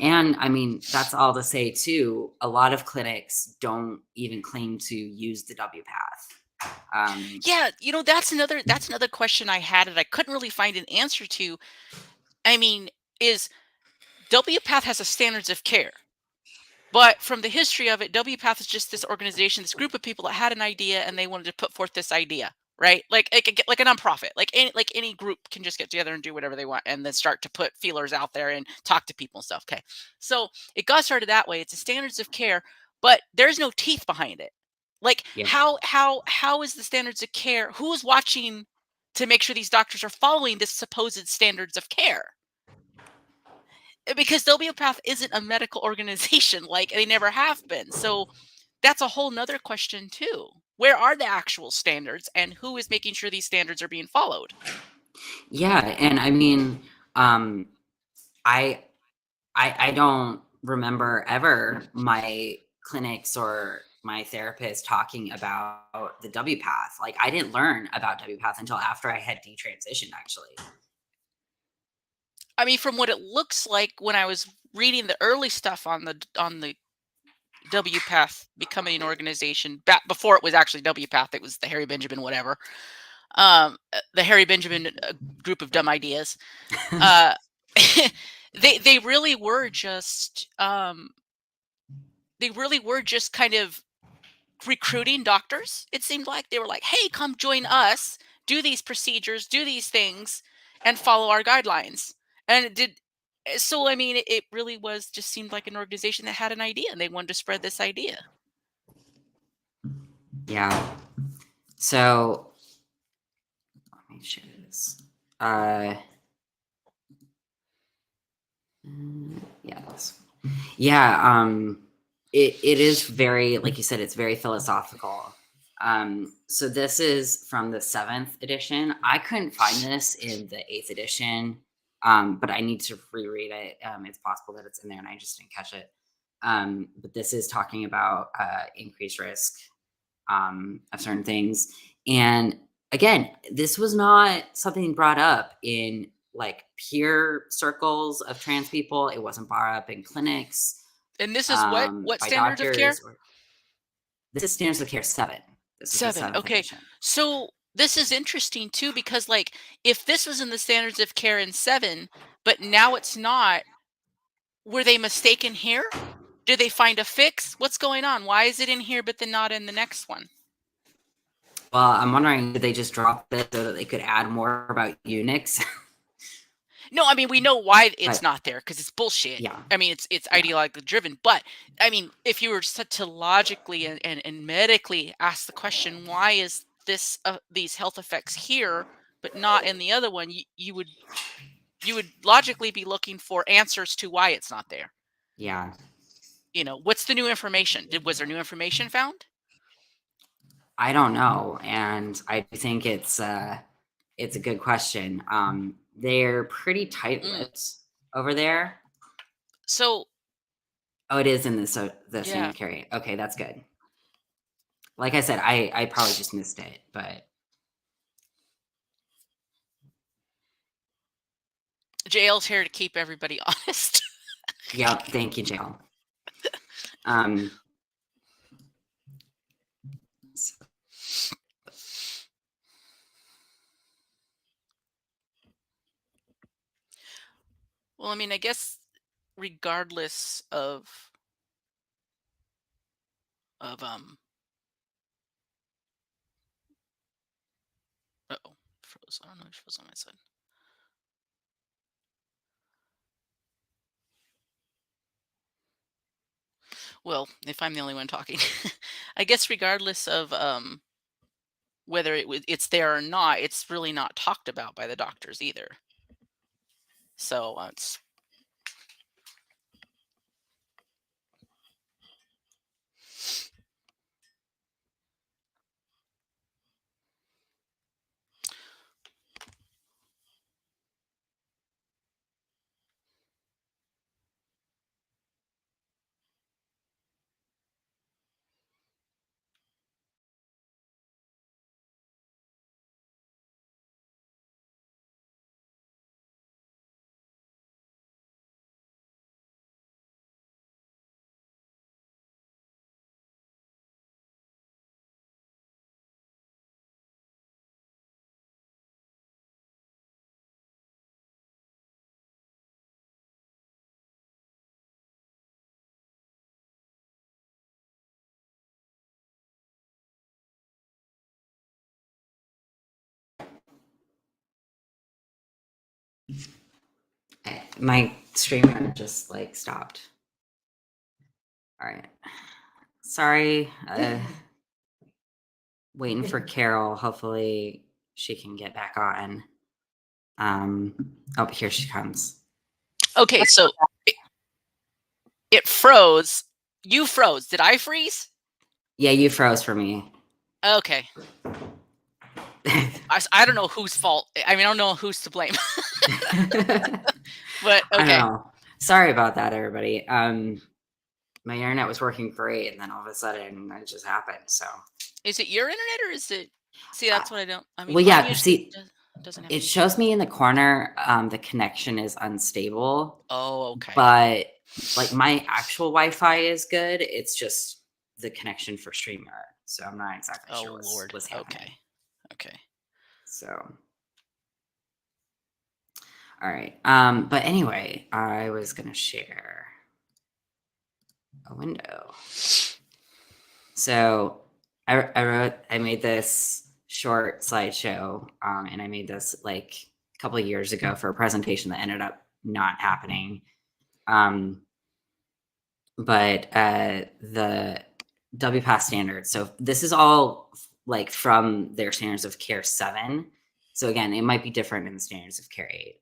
And I mean, that's all to say too. A lot of clinics don't even claim to use the WPATH. Yeah, that's another question I had and I couldn't really find an answer to. I mean, is WPATH has a standards of care. But from the history of it, WPATH is just this organization, this group of people that had an idea and they wanted to put forth this idea, right? Like a nonprofit, like any group can just get together and do whatever they want and then start to put feelers out there and talk to people and stuff. Okay, so it got started that way. It's a standards of care, but there's no teeth behind it. Like Yep. how is the standards of care? Who's watching to make sure these doctors are following this supposed standards of care? Because WPATH isn't a medical organization, like they never have been. So that's a whole nother question too. Where are the actual standards and who is making sure these standards are being followed? Yeah, and I mean, I I don't remember ever my clinics or my therapist talking about the WPATH. Like I didn't learn about WPATH until after I had detransitioned actually. I mean, from what it looks like when I was reading the early stuff on the WPATH becoming an organization back before it was actually WPATH, it was the Harry Benjamin whatever. The Harry Benjamin group of dumb ideas. Uh, they really were just kind of recruiting doctors. It seemed like they were like, "Hey, come join us, do these procedures, do these things, and follow our guidelines." And it did. So I mean, it really was just seemed like an organization that had an idea and they wanted to spread this idea. Yeah. So let me share this. Yeah, yeah, it is very, like you said, it's very philosophical. So this is from the 7th edition. I couldn't find this in the 8th edition, but I need to reread it. It's possible that it's in there and I just didn't catch it. But this is talking about increased risk of certain things. And again, this was not something brought up in like peer circles of trans people. It wasn't brought up in clinics And this is what by standard of care? doctors. This is Standards of Care 7. This is the 7. 7th Okay. edition. So this is interesting too because like if this was in the standards of care in 7, but now it's not, were they mistaken here? Did they find a fix? What's going on? Why is it in here but then not in the next one? Well, I'm wondering, did they just drop it so that they could add more about eunuchs? No, I mean we know why it's But not there because it's bullshit. yeah, I mean it's yeah, ideologically driven. But I mean, if you were to logically and medically ask the question, why is this these health effects here but not in the other one, you would logically be looking for answers to why it's not there. yeah. What's the new information? Was there new information found? I don't know, and I think it's a good question. They're pretty Mm. tight-lipped over there? So Oh, it is in the standard yeah, of care 8. Okay, that's good. Like I said, I probably just missed it, but JL's here to keep everybody honest. yeah, thank you, Jill. Um, so- Well, I mean, I guess regardless of uh-oh, froze. I don't know if it was on my side. Well, if I'm the only one talking, I guess regardless of whether it's there or not, it's really not talked about by the doctors either. So it's my streamer just like stopped. All right. Sorry. Waiting for Carol. Hopefully she can get back on. Oh, here she comes. okay. So it froze. You froze. Did I freeze? Yeah, you froze for me. Okay. I don't know whose fault. I mean, I don't know who's to blame. But I okay. know. Sorry about that, everybody. My internet was working great, and then all of a sudden it just happened. So Is it your internet or is it? See, that's what I don't. I mean, well, mine yeah. usually See, doesn't have. it shows me in the corner the connection is unstable, Oh, okay. but like my actual Wi-Fi is good. It's just the connection for Streamer. So I'm not exactly sure Lord. what's happening. Okay. So, all right. But anyway, I was gonna share a window. So I made this short slideshow, and I made this like a couple of years ago for a presentation that ended up not happening. But the WPATH standards. So this is all like from their standards of care 7. So again, it might be different in the standards of care 8.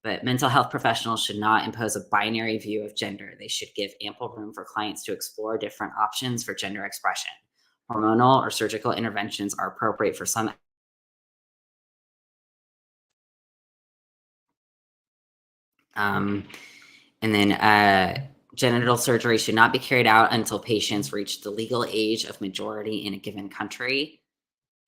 But mental health professionals should not impose a binary view of gender. They should give ample room for clients to explore different options for gender expression. Hormonal or surgical interventions are appropriate for some. And then genital surgery should not be carried out until patients reach the legal age of majority in a given country.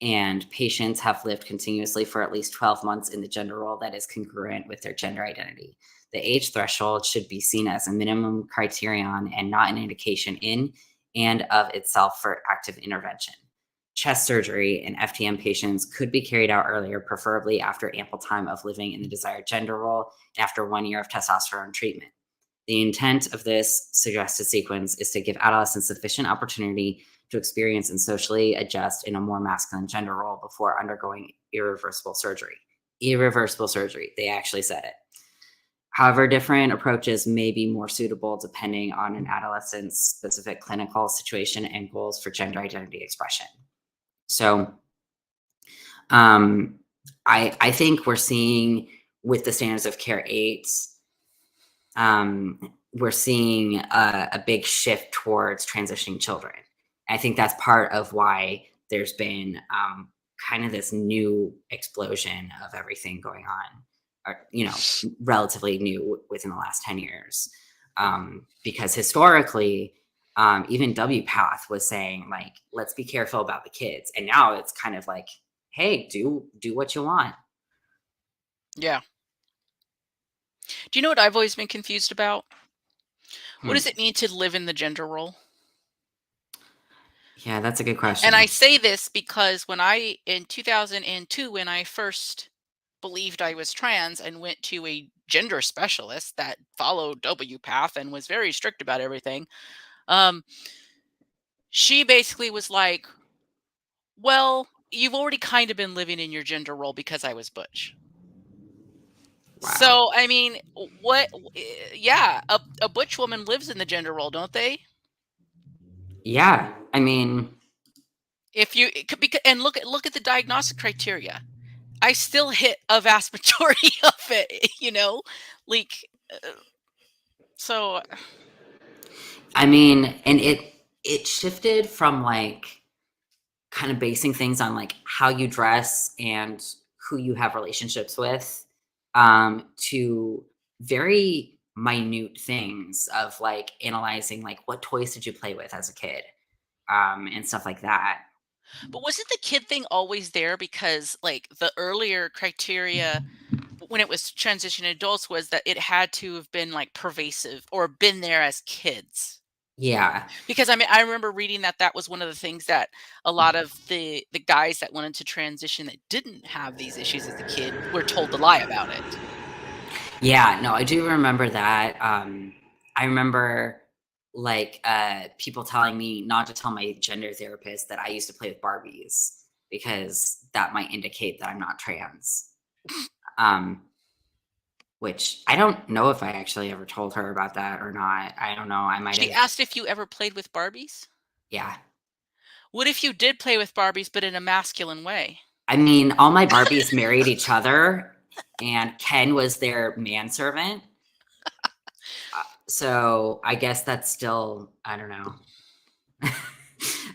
And patients have lived continuously for at least 12 months in the gender role that is congruent with their gender identity. The age threshold should be seen as a minimum criterion and not an indication in and of itself for active intervention. Chest surgery in FTM patients could be carried out earlier, preferably after ample time of living in the desired gender role and after 1 year of testosterone treatment. The intent of this suggested sequence is to give adolescents sufficient opportunity to experience and socially adjust in a more masculine gender role before undergoing irreversible surgery. Irreversible surgery, they actually said it. However, different approaches may be more suitable depending on an adolescent's specific clinical situation and goals for gender identity expression. So I think we're seeing with the standards of care 8, we're seeing a big shift towards transitioning children. I think that's part of why there's been kind of this new explosion of everything going on. are, relatively new within the last 10 years. Because historically, even WPATH was saying, like, let's be careful about the kids. And now it's kind of like, hey, do what you want. Yeah. Do you know what I've always been confused about? What does it mean to live in the gender role? Yeah, that's a good question. And I say this because in 2002, when I first believed I was trans and went to a gender specialist that followed WPATH and was very strict about everything, she basically was like, well, you've already kind of been living in your gender role because I was butch. Wow. So, I mean, yeah, a butch woman lives in the gender role, don't they? Yeah, I mean, and look at the diagnostic criteria. I still hit a vast majority of it, like, so. I mean, and it shifted from like kind of basing things on like how you dress and who you have relationships with, to very minute things of like analyzing like what toys did you play with as a kid, and stuff like that. But wasn't the kid thing always there? Because like the earlier criteria when it was transition adults was that it had to have been like pervasive or been there as kids. Yeah. Because I mean, I remember reading that was one of the things that a lot of the guys that wanted to transition that didn't have these issues as a kid were told to lie about it. Yeah, no, I do remember that. I remember like people telling me not to tell my gender therapist that I used to play with Barbies because that might indicate that I'm not trans. Which I don't know if I actually ever told her about that or not. I don't know. I might She have. asked if you ever played with Barbies. Yeah. What if you did play with Barbies, but in a masculine way? I mean, all my Barbies married each other, and Ken was their manservant. So I guess that's still, I don't know.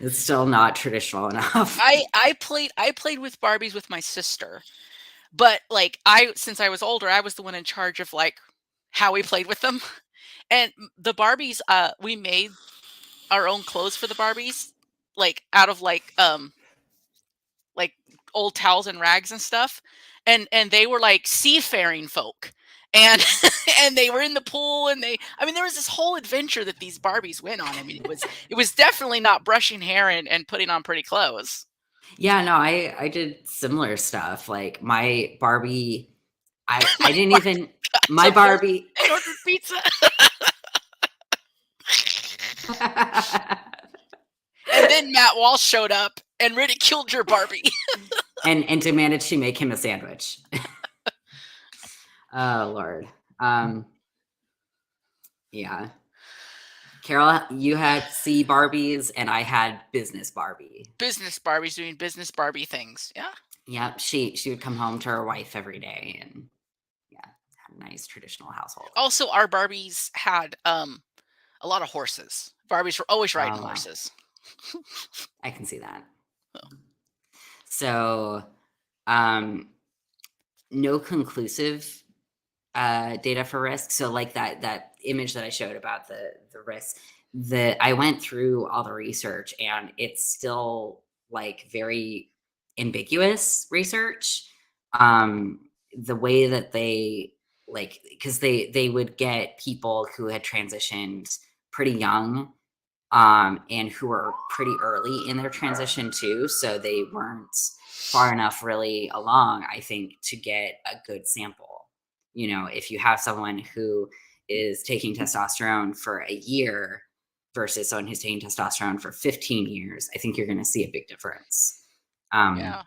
It's still not traditional enough. I played with Barbies with my sister, but like since I was older, I was the one in charge of like how we played with them. And the Barbies, we made our own clothes for the Barbies, like out of like old towels and rags and stuff. And they were like seafaring folk. And and they were in the pool and I mean there was this whole adventure that these Barbies went on. I mean it was definitely not brushing hair and putting on pretty clothes. Yeah, no, I did similar stuff. Like my Barbie, I didn't Barbie even my Barbie. and ordered pizza. And then Matt Walsh showed up and ridiculed your Barbie. and demanded she make him a sandwich. Oh Lord. Yeah. Carol, you had C Barbies and I had business Barbie. Business Barbies doing business Barbie things. Yeah. Yep. She would come home to her wife every day and yeah, had a nice traditional household. Also, our Barbies had a lot of horses. Barbies were always riding Oh, wow. horses. I can see that. Oh. So, no conclusive data for risk. So like that image that I showed about the risk, I went through all the research and it's still like very ambiguous research. The way that they like, because they would get people who had transitioned pretty young, and who were pretty early in their transition too. So they weren't far enough really along, I think, to get a good sample. If you have someone who is taking testosterone for a year versus someone who's taking testosterone for 15 years, I think you're going to see a big difference. Yeah.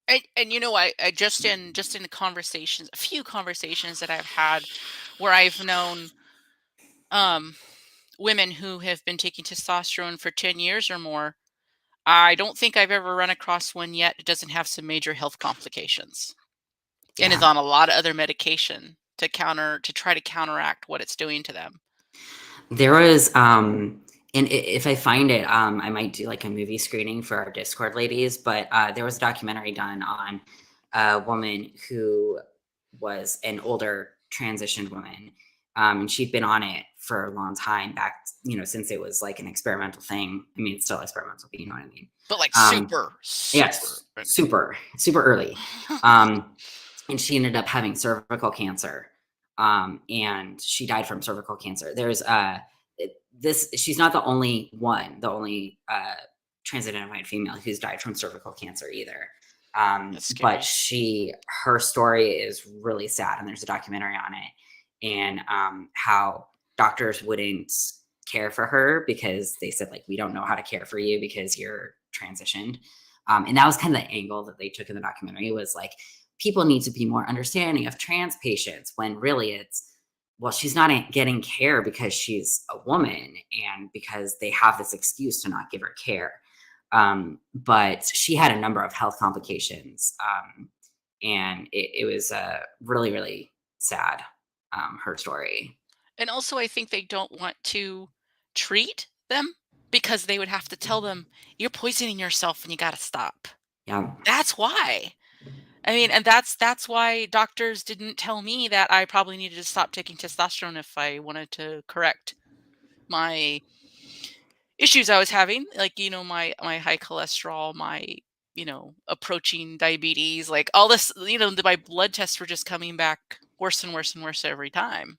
And I just in the conversations, a few conversations that I've had where I've known women who have been taking testosterone for 10 years or more, I don't think I've ever run across one yet. It doesn't have some major health complications. Yeah. And is on a lot of other medication to try to counteract what it's doing to them. There was, and if I find it, I might do like a movie screening for our Discord ladies, but there was a documentary done on a woman who was an older transitioned woman. And she'd been on it for a long time back, since it was like an experimental thing. I mean, it's still experimental, but you know what I mean. But like Um, super. yes, super, super early. And she ended up having cervical cancer. And she died from cervical cancer. There's she's not the only transidentified female who's died from cervical cancer either. That's But scary. her story is really sad, and there's a documentary on it, and how doctors wouldn't care for her because they said, like, we don't know how to care for you because you're transitioned. And that was kind of the angle that they took in the documentary, was like, people need to be more understanding of trans patients, when really it's, well, she's not getting care because she's a woman and because they have this excuse to not give her care. But she had a number of health complications. And it was really, really sad, her story. And also, I think they don't want to treat them because they would have to tell them, "You're poisoning yourself and you gotta stop." Yeah. That's why. I mean, and that's why doctors didn't tell me that I probably needed to stop taking testosterone if I wanted to correct my issues I was having, like, my high cholesterol, my, approaching diabetes, like all this, my blood tests were just coming back worse and worse and worse every time.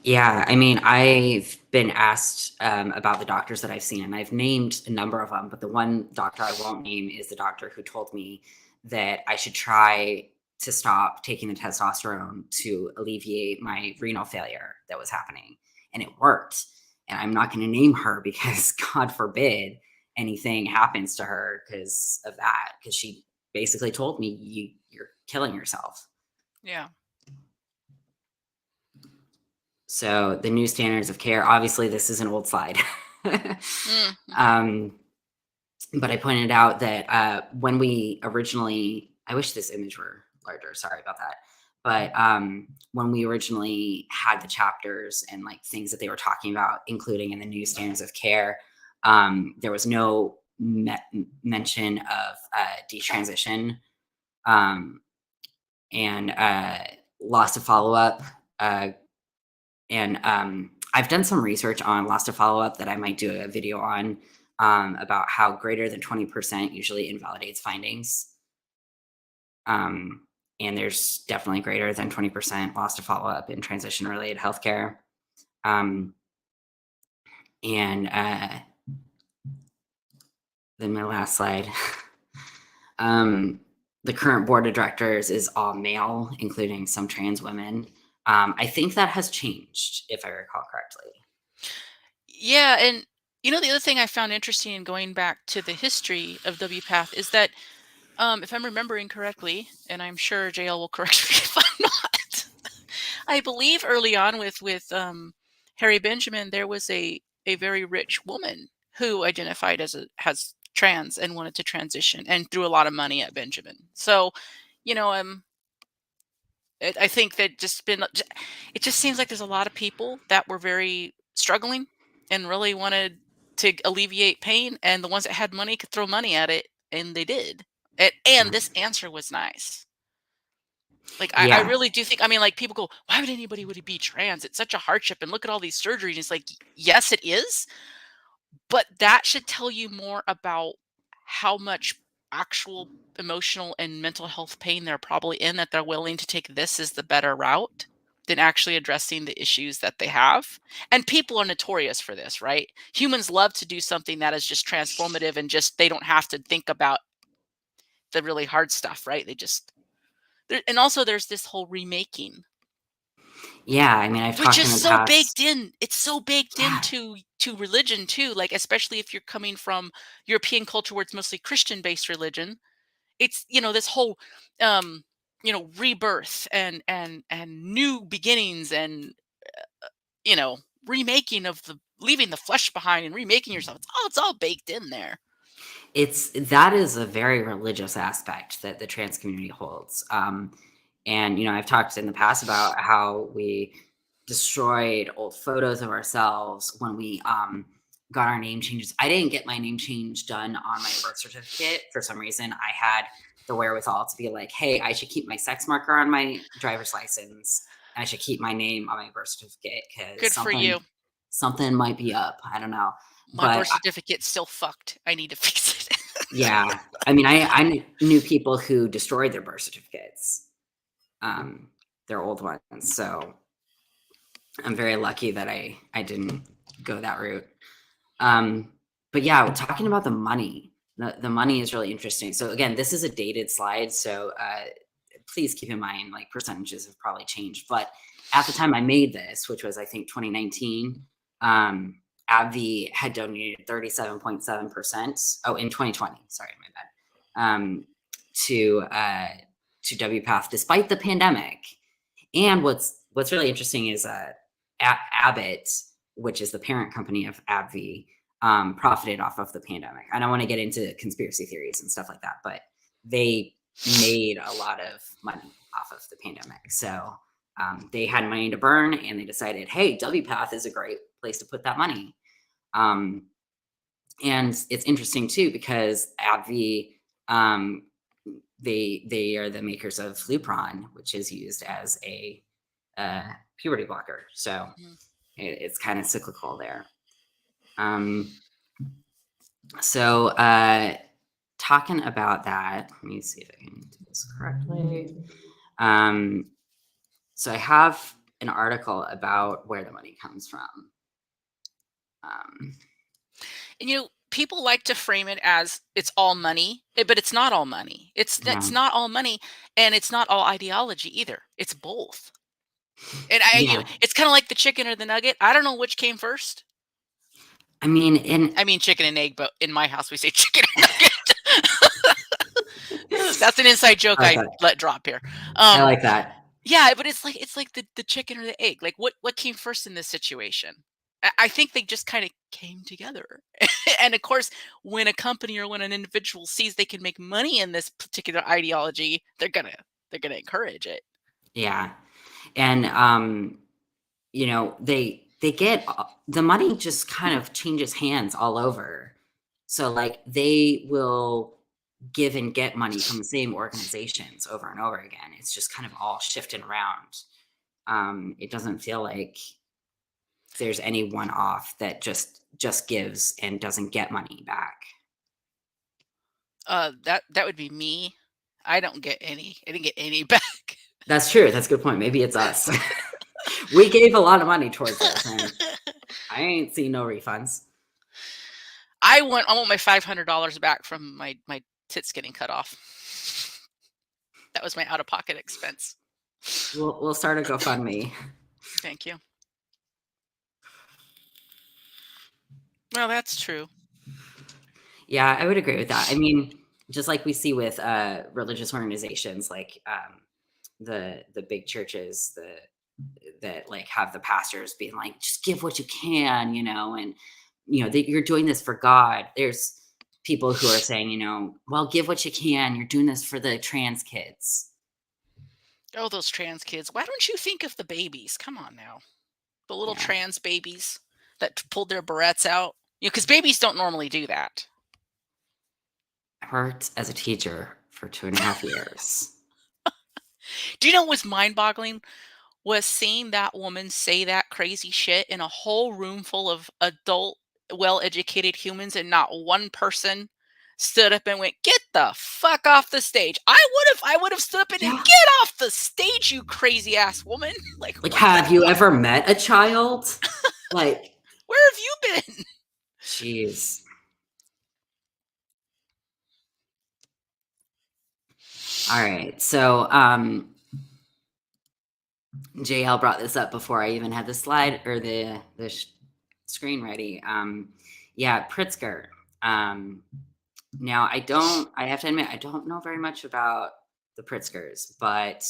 Yeah, I mean, I've been asked about the doctors that I've seen, and I've named a number of them, but the one doctor I won't name is the doctor who told me that I should try to stop taking the testosterone to alleviate my renal failure that was happening. And it worked. And I'm not going to name her because God forbid anything happens to her because of that. Because she basically told me, you're killing yourself. Yeah. So the new standards of care, obviously this is an old slide. Mhm. But I pointed out that when we originally, I wish this image were larger, sorry about that. But when we originally had the chapters and like things that they were talking about, including in the new standards of care, there was no mention of detransition and loss of follow-up. And I've done some research on loss to follow up that I might do a video on, about how greater than 20% usually invalidates findings. And there's definitely greater than 20% loss to follow up in transition related healthcare. And then my last slide. The current board of directors is all male, including some trans women. I think that has changed, if I recall correctly. Yeah, and the other thing I found interesting in going back to the history of WPATH is that, if I'm remembering correctly, and I'm sure JL will correct me if I'm not, I believe early on with Harry Benjamin, there was a very rich woman who identified as trans and wanted to transition and threw a lot of money at Benjamin. So, you know, um, I think that it just seems like there's a lot of people that were very struggling and really wanted to alleviate pain, and the ones that had money could throw money at it, and they did. And this answer was nice. Like, I Yeah. really do think, I mean, like, people go, "Why would anybody would be trans? It's such a hardship, and look at all these surgeries." It's like, yes, it is, but that should tell you more about how much actual emotional and mental health pain they're probably in, that they're willing to take this as the better route than actually addressing the issues that they have. And people are notorious for this, right? Humans love to do something that is just transformative and just they don't have to think about the really hard stuff, right? And also there's this whole remaking, Yeah, I mean, I've which talked is in the so baked past. in. It's so baked Yeah, into religion too. Like, especially if you're coming from European culture where it's mostly Christian based religion. It's, this whole um, rebirth and new beginnings and you know, remaking of the leaving the flesh behind and remaking yourself. It's all baked in there. that is a very religious aspect that the trans community holds. And I've talked in the past about how we destroyed old photos of ourselves when we got our name changes. I didn't get my name change done on my birth certificate for some reason. I had the wherewithal to be like, hey, I should keep my sex marker on my driver's license. And I should keep my name on my birth certificate because Good for you. something might be up. I don't know. My But birth certificate's still fucked. I need to fix it. yeah, I mean, I knew people who destroyed their birth certificates, their old ones. So I'm very lucky that I didn't go that route. But yeah, talking about the money, the money is really interesting. So again, this is a dated slide. So please keep in mind, like, percentages have probably changed. But at the time I made this, which was, I think, 2019, AbbVie had donated 37.7%. Oh, in 2020, sorry, my bad. To WPATH despite the pandemic. And what's really interesting is Abbott, which is the parent company of AbbVie, profited off of the pandemic. I don't want to get into conspiracy theories and stuff like that, but they made a lot of money off of the pandemic. So they had money to burn, and they decided, hey, WPATH is a great place to put that money. And it's interesting too, because AbbVie, they are the makers of Lupron, which is used as a puberty blocker. So it's kind of cyclical there. So talking about that, let me see if I can do this correctly. So I have an article about where the money comes from. And people like to frame it as it's all money, but it's not all money. It's not all money, and it's not all ideology either. It's both. And it's kind of like the chicken or the nugget. I don't know which came first. I mean, chicken and egg, but in my house we say chicken and nugget. That's an inside joke I let drop here. I like that. Yeah, but it's like the chicken or the egg. Like, what came first in this situation? I think they just kind of came together. And of course, when a company or when an individual sees they can make money in this particular ideology, they're gonna encourage it. Yeah. And they get the money just kind of changes hands all over. So like they will give and get money from the same organizations over and over again. It's just kind of all shifting around. It doesn't feel like there's any one off that just gives and doesn't get money back. That would be me. I didn't get any back. That's true. That's a good point. Maybe it's us. We gave a lot of money towards this, and I ain't seen no refunds. I want my $500 back from my tits getting cut off. That was my out-of-pocket expense. We'll start a GoFundMe. Thank you. Well, that's true. Yeah, I would agree with that. I mean, just like we see with religious organizations, like the big churches, that like have the pastors being like, just give what you can, and you're doing this for God. There's people who are saying, well, give what you can. You're doing this for the trans kids. Oh, those trans kids. Why don't you think of the babies? Come on now. The little trans babies that pulled their barrettes out. Because babies don't normally do that. I worked as a teacher for 2.5 years. Do you know what was mind-boggling? Was seeing that woman say that crazy shit in a whole room full of adult, well-educated humans, and not one person stood up and went, "Get the fuck off the stage." I would have stood up and "Get off the stage, you crazy ass woman." Like have you ever met a child? Like, where have you been? Jeez. All right. So JL brought this up before I even had the slide or the screen ready. Yeah, Pritzker. Now I have to admit, I don't know very much about the Pritzkers, but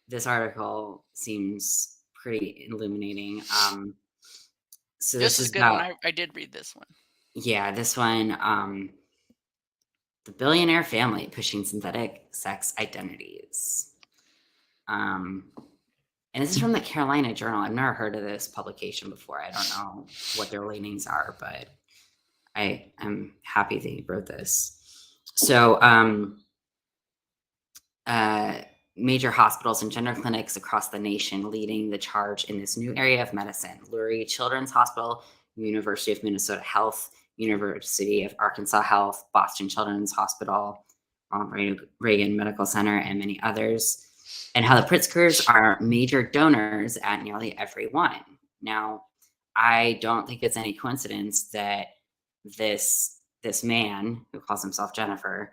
this article seems pretty illuminating. So this is good one. I did read this one. Yeah, this one, the billionaire family pushing synthetic sex identities. And this is from the Carolina Journal. I've never heard of this publication before. I don't know what their leanings are, but I am happy they wrote this. So major hospitals and gender clinics across the nation leading the charge in this new area of medicine. Lurie Children's Hospital, University of Minnesota Health, University of Arkansas Health, Boston Children's Hospital, Reagan Medical Center, and many others. And how the Pritzkers are major donors at nearly every one. Now, I don't think it's any coincidence that this man who calls himself Jennifer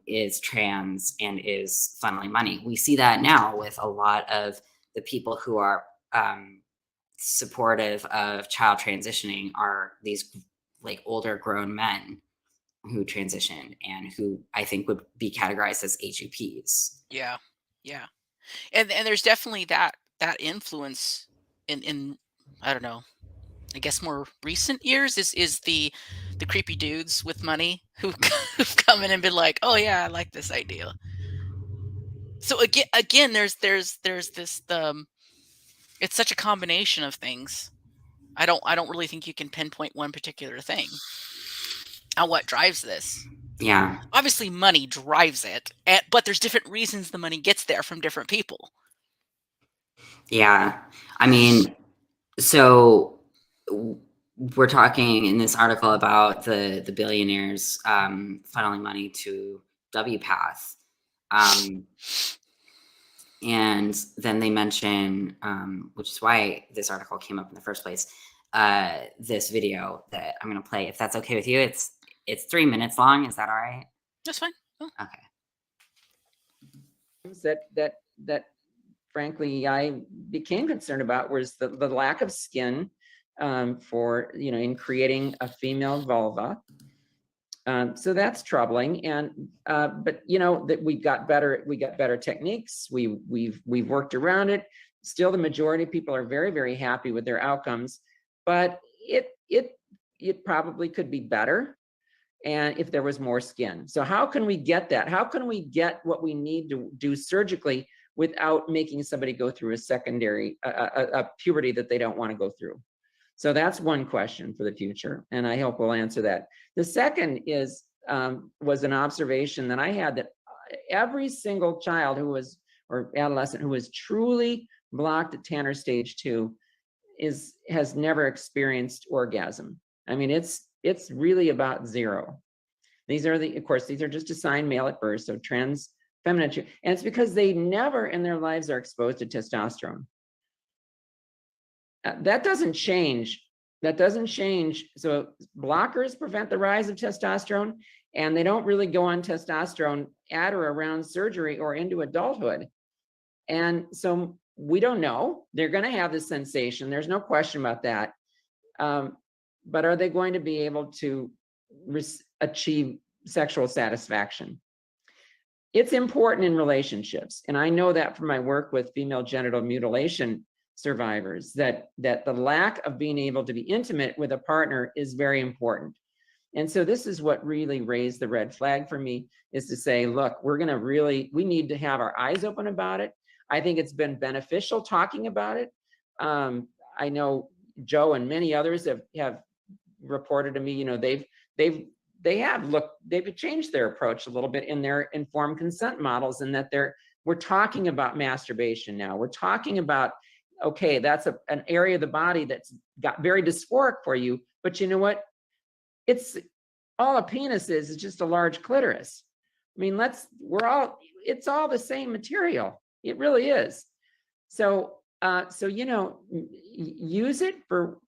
is trans and is funneling money. We see that now with a lot of the people who are supportive of child transitioning are these like older grown men who transitioned and who I think would be categorized as HUPs. Yeah. Yeah. And there's definitely that influence in I don't know, I guess more recent years is the creepy dudes with money who've come in and been like, "Oh yeah, I like this idea." So again, there's this it's such a combination of things. I don't really think you can pinpoint one particular thing on what drives this. Yeah. Obviously, money drives it, but there's different reasons the money gets there from different people. Yeah. I mean, so we're talking in this article about the billionaires funneling money to WPATH. And then they mention, which is why this article came up in the first place, this video that I'm going to play. If that's okay with you, it's 3 minutes long. Is that all right? That's fine. Oh. Okay. That frankly I became concerned about was the lack of skin for in creating a female vulva. So that's troubling, and but that we got better techniques. We've worked around it. Still, the majority of people are very, very happy with their outcomes, but it probably could be better, and if there was more skin. So how can we get that? How can we get what we need to do surgically without making somebody go through a secondary a puberty that they don't want to go through? So that's one question for the future, and I hope we'll answer that. The second is was an observation that I had that every single child or adolescent who was truly blocked at Tanner stage 2 has never experienced orgasm. I mean, it's really about zero. These are just assigned male at birth, so trans feminine, and it's because they never in their lives are exposed to testosterone. That doesn't change. So blockers prevent the rise of testosterone, and they don't really go on testosterone at or around surgery or into adulthood. And so we don't know. They're going to have this sensation. There's no question about that. But are they going to be able to achieve sexual satisfaction? It's important in relationships. And I know that from my work with female genital mutilation survivors, that the lack of being able to be intimate with a partner is very important. And so this is what really raised the red flag for me, is to say, look, we need to have our eyes open about it. I think it's been beneficial talking about it. I know Joe and many others have reported to me, they've changed their approach a little bit in their informed consent models, and that we're talking about masturbation now. We're talking about, okay, that's an area of the body that's got very dysphoric for you, but you know what? It's all a penis is just a large clitoris. I mean, it's all the same material. It really is. So use it for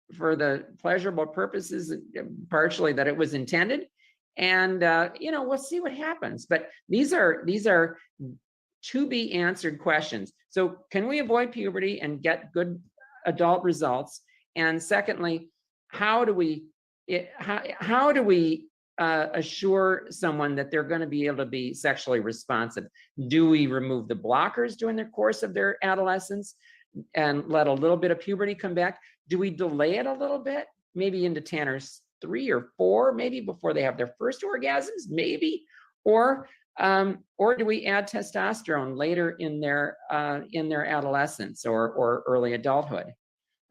the pleasurable purposes, partially that it was intended, and we'll see what happens. But these are to be answered questions. So can we avoid puberty and get good adult results? And secondly, how do we assure someone that they're going to be able to be sexually responsive? Do we remove the blockers during the course of their adolescence and let a little bit of puberty come back? Do we delay it a little bit, maybe into Tanner's 3 or 4, maybe before they have their first orgasms, maybe? Or do we add testosterone later in their adolescence or early adulthood,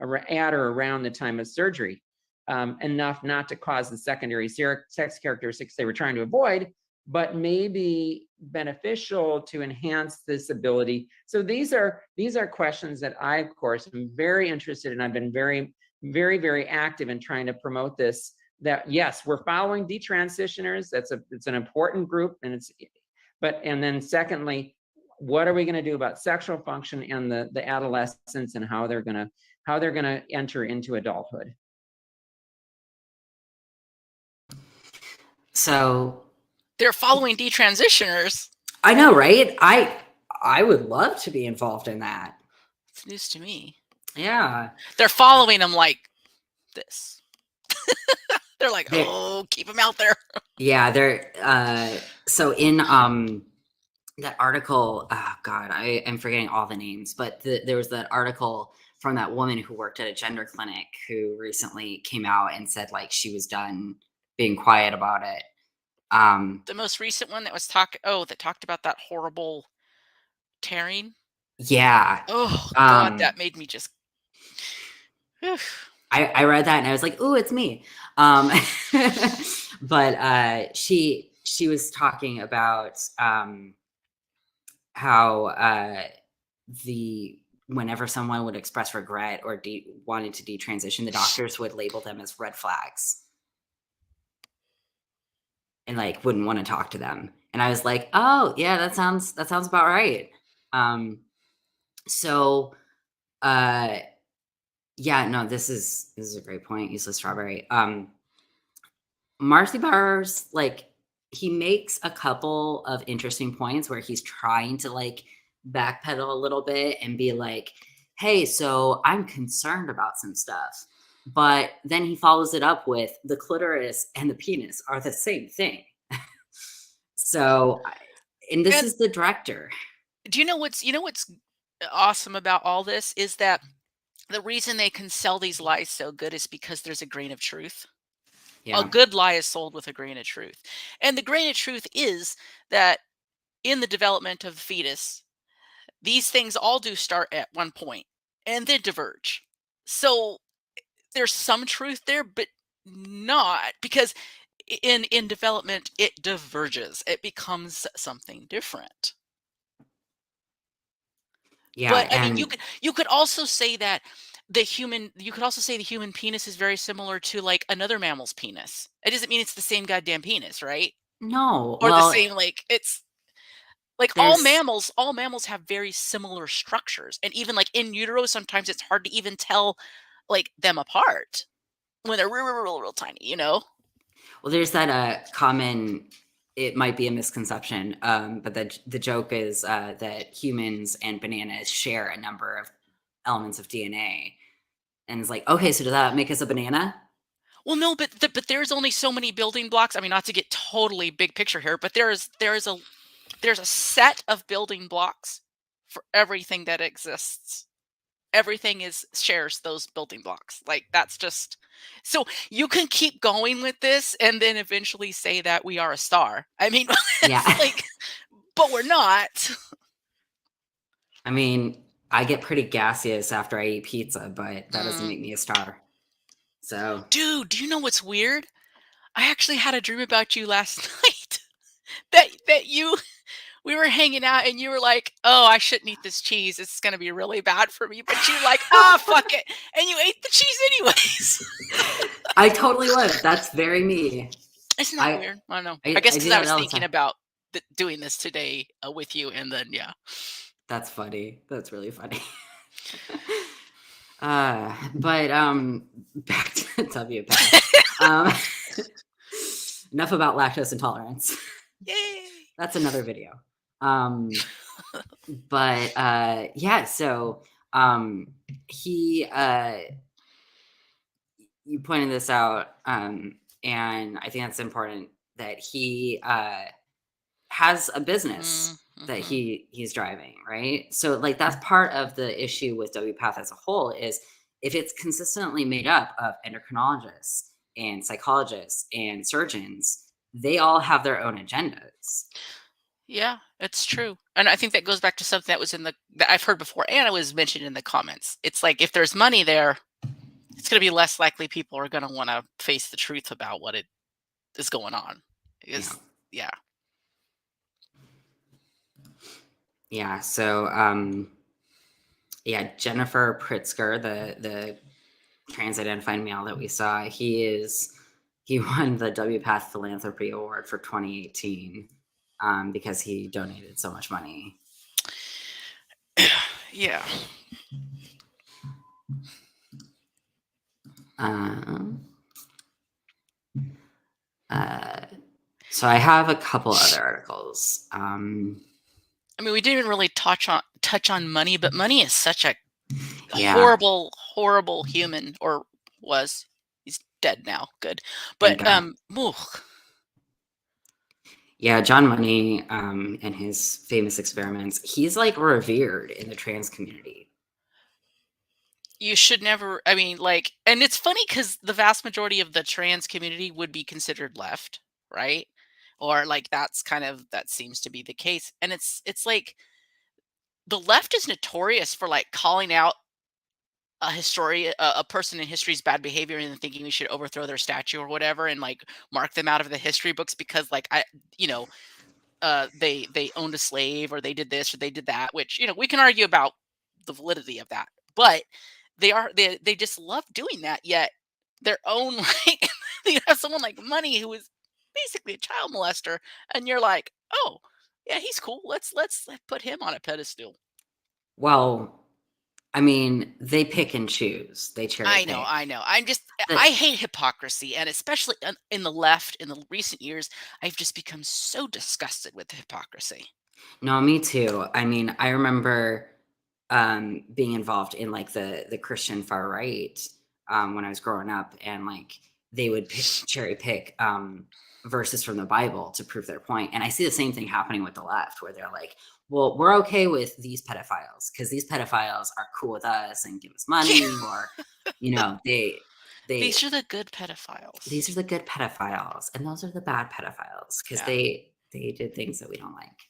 at or around the time of surgery, enough not to cause the secondary sex characteristics they were trying to avoid, but may be beneficial to enhance this ability. So these are questions that I, of course, am very interested in. I've been very, very, very active in trying to promote this, that yes, we're following detransitioners. It's an important group, and and then secondly, what are we going to do about sexual function and the adolescents, and how they're going to enter into adulthood? So They're following detransitioners. I know, right? I would love to be involved in that. It's news to me. Yeah. They're following them like this. They're like, oh, keep them out there. Yeah, they're so in that article, oh God, I am forgetting all the names, but there was that article from that woman who worked at a gender clinic who recently came out and said like she was done being quiet about it. The most recent one that was that talked about that horrible tearing. Yeah. Oh God, that made me just. I read that and I was like, "Ooh, it's me." But she was talking about how whenever someone would express regret or wanted to detransition, the doctors would label them as red flags and like wouldn't want to talk to them. And I was like, "Oh, yeah, that sounds about right." So yeah, no, this is a great point. Useless strawberry. Marcy Bars, like, he makes a couple of interesting points where he's trying to like backpedal a little bit and be like, hey, so I'm concerned about some stuff. But then he follows it up with the clitoris and the penis are the same thing. And this is the director. Do you know what's awesome about all this is that the reason they can sell these lies so good is because there's a grain of truth. Yeah. A good lie is sold with a grain of truth. And the grain of truth is that in the development of the fetus, these things all do start at one point and then diverge. So there's some truth there, but not, because in development, it diverges. It becomes something different. Yeah, but I mean, you could also say that the human penis is very similar to like another mammal's penis. It doesn't mean it's the same goddamn penis, right? No, or the same, like, it's like all there's mammals have very similar structures, and even like in utero, sometimes it's hard to even tell like them apart when they're real tiny, you know. Well, there's that common, it might be a misconception, but the joke is that humans and bananas share a number of elements of DNA. And it's like, okay, so does that make us a banana? Well, no, but there's only so many building blocks. I mean, not to get totally big picture here, but there's a set of building blocks for everything that exists. Everything shares those building blocks. Like, that's just, so you can keep going with this and then eventually say that we are a star. I mean, yeah, like, but we're not. I mean, I get pretty gaseous after I eat pizza, but that doesn't make me a star. So, dude, do you know what's weird? I actually had a dream about you last night. We were hanging out and you were like, oh, I shouldn't eat this cheese. It's going to be really bad for me. But you're like, fuck it. And you ate the cheese anyways. I totally would. That's very me. Isn't that weird? I don't know. I guess because I was thinking about doing this today with you. And then, yeah. That's funny. That's really funny. But back to WPATH. Enough about lactose intolerance. Yay! That's another video. But yeah, so he you pointed this out, and I think that's important that he has a business that he's driving, right? So like that's part of the issue with WPATH as a whole is if it's consistently made up of endocrinologists and psychologists and surgeons, they all have their own agendas. Yeah, it's true. And I think that goes back to something that was that I've heard before, and it was mentioned in the comments. It's like, if there's money there, it's going to be less likely people are going to want to face the truth about what it is going on. Yeah. Yeah. So, yeah, Jennifer Pritzker, the trans identified male that we saw, he won the WPATH Philanthropy Award for 2018 because he donated so much money. Yeah. So I have a couple other articles. I mean, we didn't even really touch on money, but money is such a Yeah, horrible, horrible human, or was. He's dead now. Good. But thank God. Yeah, John Money and his famous experiments. He's like revered in the trans community. you should never, I mean, like, and it's funny because the vast majority of the trans community would be considered left, right? Or like that seems to be the case. And it's like the left is notorious for like calling out a person in history's bad behavior and thinking we should overthrow their statue or whatever and like mark them out of the history books because like you know they owned a slave or they did this or they did that, which we can argue about the validity of that, but they just love doing that. Yet their own like you have someone like Money who is basically a child molester, and you're like, oh yeah, he's cool. Let's put him on a pedestal. Well, I mean, they pick and choose. They cherry pick. I know. I hate hypocrisy, and especially in the left in the recent years, I've just become so disgusted with the hypocrisy. No, me too. I mean, I remember being involved in like the Christian far right when I was growing up, and like they would cherry pick verses from the Bible to prove their point. And I see the same thing happening with the left, where they're like, "Well, we're okay with these pedophiles because these pedophiles are cool with us and give us money," or they These are the good pedophiles. these are the good pedophiles, and those are the bad pedophiles because Yeah. they did things that we don't like.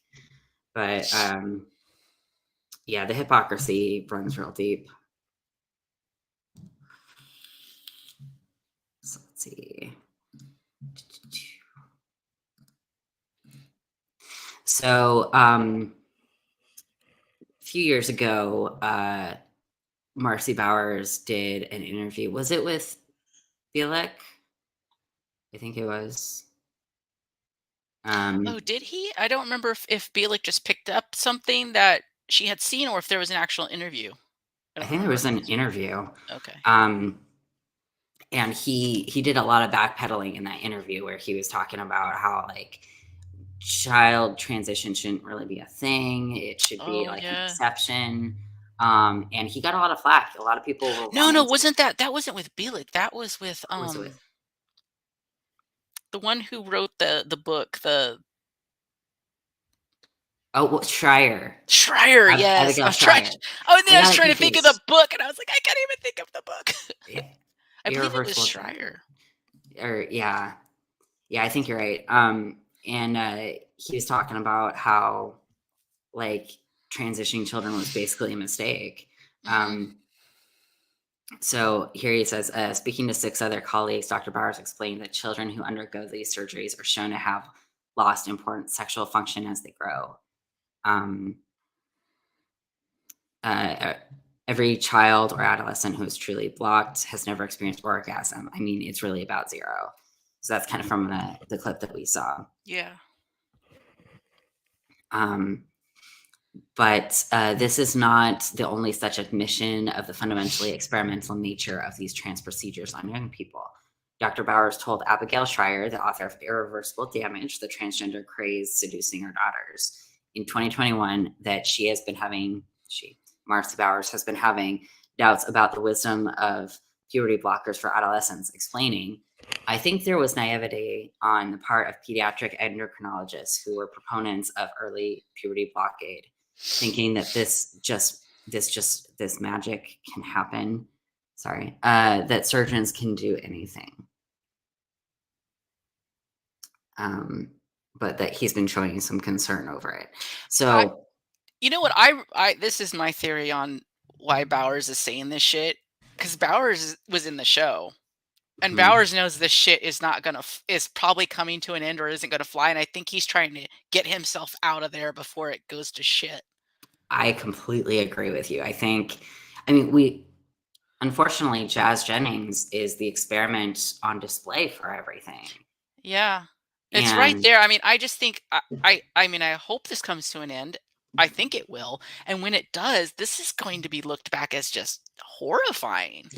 But yeah, the hypocrisy runs real deep. So let's see. So a few years ago, Marcy Bowers did an interview. Was it with Bielek? I think it was. Oh, did he? I don't remember if Bielik just picked up something that she had seen or if there was an actual interview. I think there was an interview. Okay. And he did a lot of backpedaling in that interview where he was talking about how like child transition shouldn't really be a thing. It should be like an exception. And he got a lot of flack. A lot of people were No, wasn't that wasn't with Bielik. That was with was it with? The one who wrote the book, Oh, well, Schreier. Yes. I was trying to think of the book, and I was like, I can't even think of the book. Yeah. I believe it was Schreier. Or yeah, I think you're right. And he was talking about how like transitioning children was basically a mistake. So here he says, speaking to 6 other colleagues, Dr. Bowers explained that children who undergo these surgeries are shown to have lost important sexual function as they grow. Every child or adolescent who is truly blocked has never experienced orgasm. I mean, it's really about 0. So that's kind of from the clip that we saw. Yeah. But this is not the only such admission of the fundamentally experimental nature of these trans procedures on young people. Dr. Bowers told Abigail Schreier, the author of Irreversible Damage, the transgender craze seducing her daughters, in 2021 that Marcy Bowers has been having doubts about the wisdom of puberty blockers for adolescents, explaining, I think there was naivety on the part of pediatric endocrinologists who were proponents of early puberty blockade, thinking that this magic can happen. That surgeons can do anything. But that he's been showing some concern over it. So you know what? I this is my theory on why Bowers is saying this shit, because Bowers was in the show, and Bowers knows this shit is probably coming to an end or isn't gonna fly, and I think he's trying to get himself out of there before it goes to shit. I completely agree with you. I mean, unfortunately, Jazz Jennings is the experiment on display for everything. Yeah. It's right And there. I mean, I just think I mean, I hope this comes to an end. I think it will. And when it does, this is going to be looked back as just horrifying.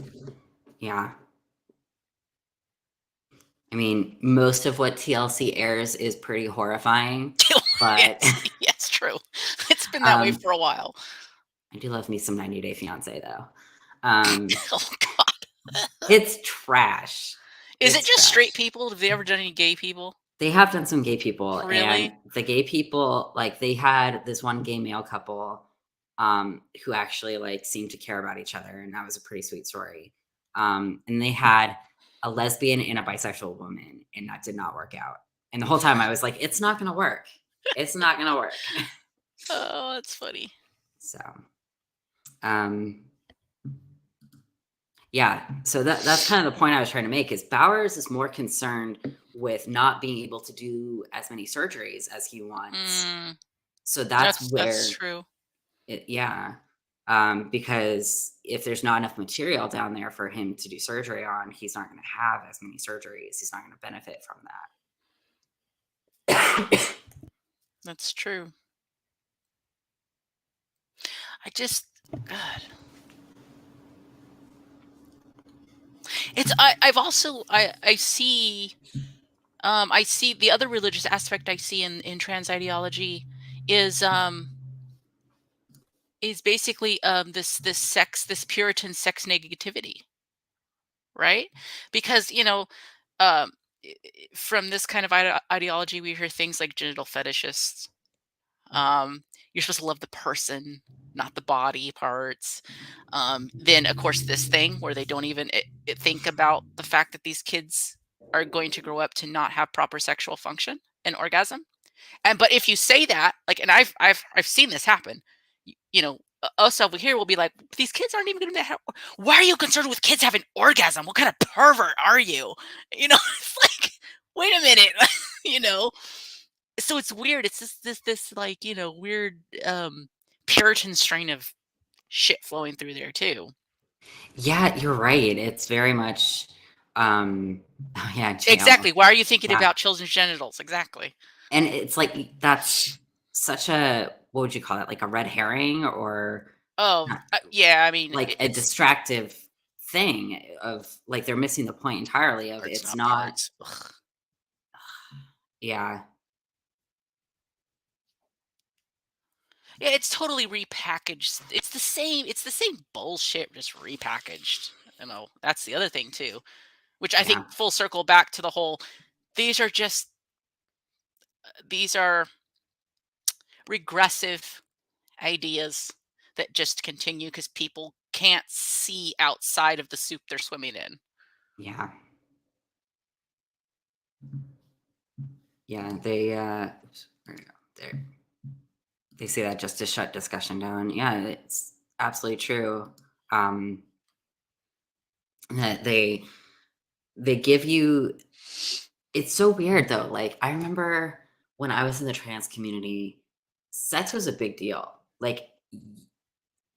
yeah, I mean, most of what TLC airs is pretty horrifying, but Yes, true. It's been that way um, for a while. I do love me some 90 Day Fiance though. Um, Oh God. it's trash. Is it It's just straight trash. people? Have they ever done any gay people? They have done some gay people, and Really? the gay people, like, they had this one gay male couple, who actually, like, seemed to care about each other, and that was a pretty sweet story. And they had a lesbian and a bisexual woman, and that did not work out. And the whole time I was like, "It's not gonna work. It's not gonna work." Oh, that's funny. So, um, yeah, so that's kind of the point I was trying to make is Bowers is more concerned with not being able to do as many surgeries as he wants. Mm, So that's that's where true. yeah. Because if there's not enough material down there for him to do surgery on, he's not going to have as many surgeries. He's not going to benefit from that. That's true. I just God. I've also I see the other religious aspect I see in trans ideology is basically this Puritan sex negativity, right? Because um from this kind of ideology we hear things like genital fetishists. You're supposed to love the person, not the body parts. Then, of course, this thing where they don't even think about the fact that these kids are going to grow up to not have proper sexual function and orgasm. But if you say that, like, and I've seen this happen, us over here will be like, these kids aren't even going to have. Why are you concerned with kids having orgasm? What kind of pervert are you? It's like, wait a minute, you know so it's weird. It's this like, weird Puritan strain of shit flowing through there too. Yeah, you're right. It's very much, yeah, jail. Exactly. Why are you thinking Yeah. about children's genitals? Exactly. And it's like that's such a, what would you call it? Like a red herring or Oh, not, yeah. I mean, like a it's distractive thing of like they're missing the point entirely of parts, it's not not, parts. Ugh. yeah, Yeah, it's totally repackaged. It's the same. It's the same bullshit, just repackaged. That's the other thing too, which I yeah, think full circle back to the whole. These are just these are regressive ideas that just continue because people can't see outside of the soup they're swimming in. yeah. Yeah, they oops, where to go? There. They say that just to shut discussion down. Yeah, it's absolutely true. Um, that they give you. It's so weird though. Like I remember when I was in the trans community, sex was a big deal. Like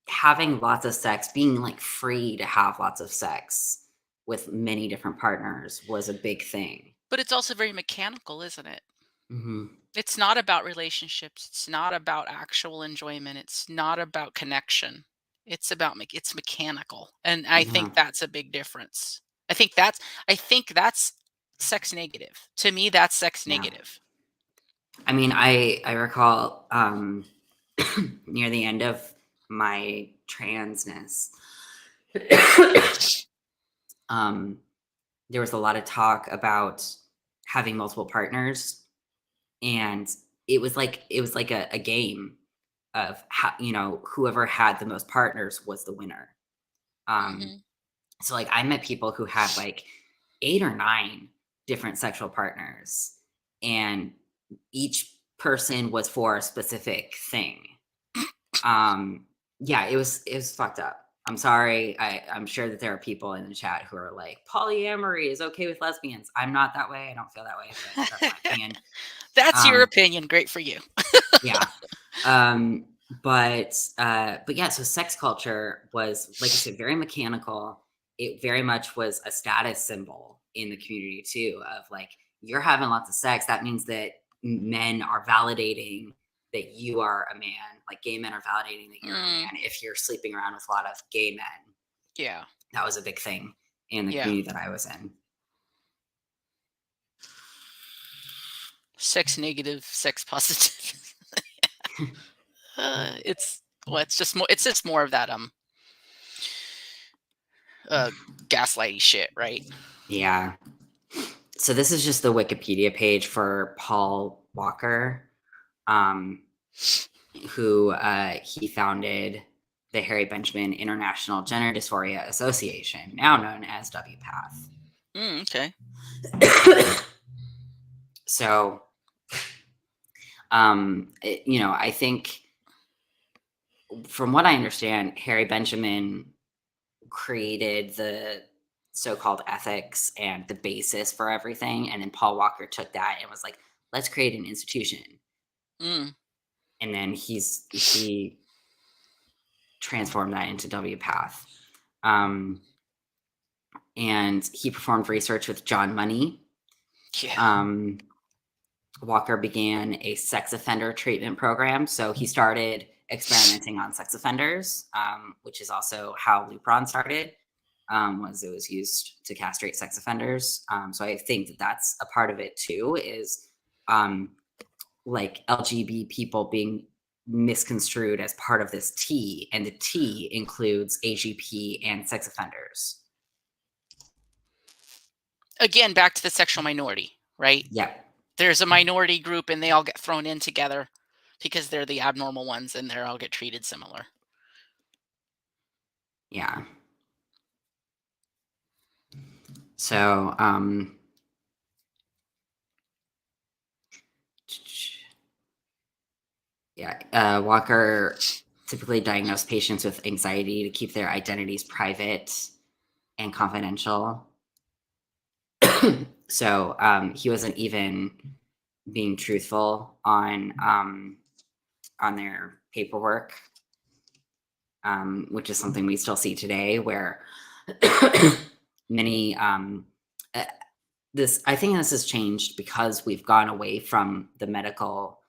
having lots of sex, being like free to have lots of sex with many different partners was a big thing. But it's also very mechanical, isn't it? Hmm. It's not about relationships. It's not about actual enjoyment. It's not about connection. It's mechanical. And I Yeah, think that's a big difference. I think that's sex negative. To me, that's sex yeah. negative. I mean, I recall near the end of my transness, um, there was a lot of talk about having multiple partners, and it was like a game of how whoever had the most partners was the winner. Um, Hmm. so like I met people who had like 8 or 9 different sexual partners, and each person was for a specific thing. Yeah, it was fucked up. I'm sorry. I'm sure that there are people in the chat who are like, polyamory is okay with lesbians. I'm not that way. I don't feel that way, but that's my opinion. That's your Um, opinion. Great for you. yeah. Um, But yeah, so sex culture was, like you said, very mechanical. It very much was a status symbol in the community too, of like, you're having lots of sex, that means that men are validating that you are a man. Like gay men are validating that you're a man if you're sleeping around with a lot of gay men. Yeah. That was a big thing in the Yeah. community that I was in. Sex negative, sex positive. It's just more of that gaslighty shit, right? Yeah. So this is just the Wikipedia page for Paul Walker, who he founded the Harry Benjamin International Gender Dysphoria Association, now known as WPATH. Okay. So, I think from what I understand, Harry Benjamin created the so-called ethics and the basis for everything, and then Paul Walker took that and was like, let's create an institution. Mm. And then he transformed that into WPATH. And he performed research with John Money. Yeah. Walker began a sex offender treatment program. So he started experimenting on sex offenders, which is also how Lupron started, was it was used to castrate sex offenders. So I think that that's a part of it too, is like LGBT people being misconstrued as part of this T, and the T includes AGP and sex offenders. Again, back to the sexual minority, right? Yep. There's a minority group and they all get thrown in together because they're the abnormal ones and they all get treated similar. Yeah. So, Walker typically diagnosed patients with anxiety to keep their identities private and confidential. So he wasn't even being truthful on their paperwork, which is something we still see today, where many I think this has changed because we've gone away from the medical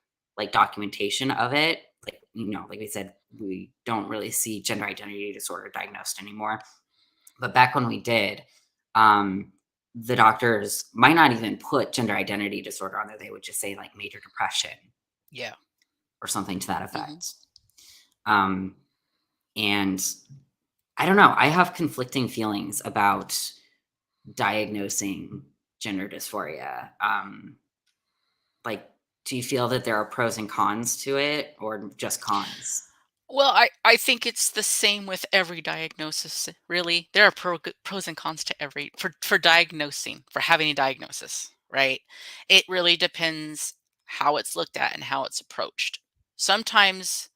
documentation of it. Like we said, we don't really see gender identity disorder diagnosed anymore. But back when we did, the doctors might not even put gender identity disorder on there. They would just say like major depression. Yeah. Or something to that effect. And I don't know. I have conflicting feelings about diagnosing gender dysphoria. Do you feel that there are pros and cons to it, or just cons? Well, I think it's the same with every diagnosis, really. There are pros and cons to for diagnosing, for having a diagnosis, right? It really depends how it's looked at and how it's approached. Sometimes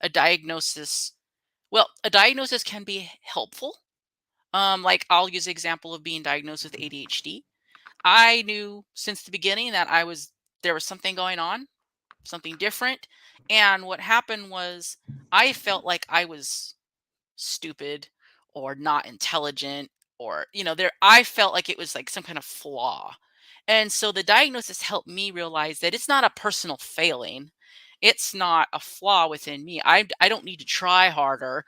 a diagnosis can be helpful. Like I'll use the example of being diagnosed with ADHD. I knew since the beginning that there was something going on, something different. And what happened was I felt like I was stupid or not intelligent, or I felt like it was like some kind of flaw. And so the diagnosis helped me realize that it's not a personal failing. It's not a flaw within me. I don't need to try harder.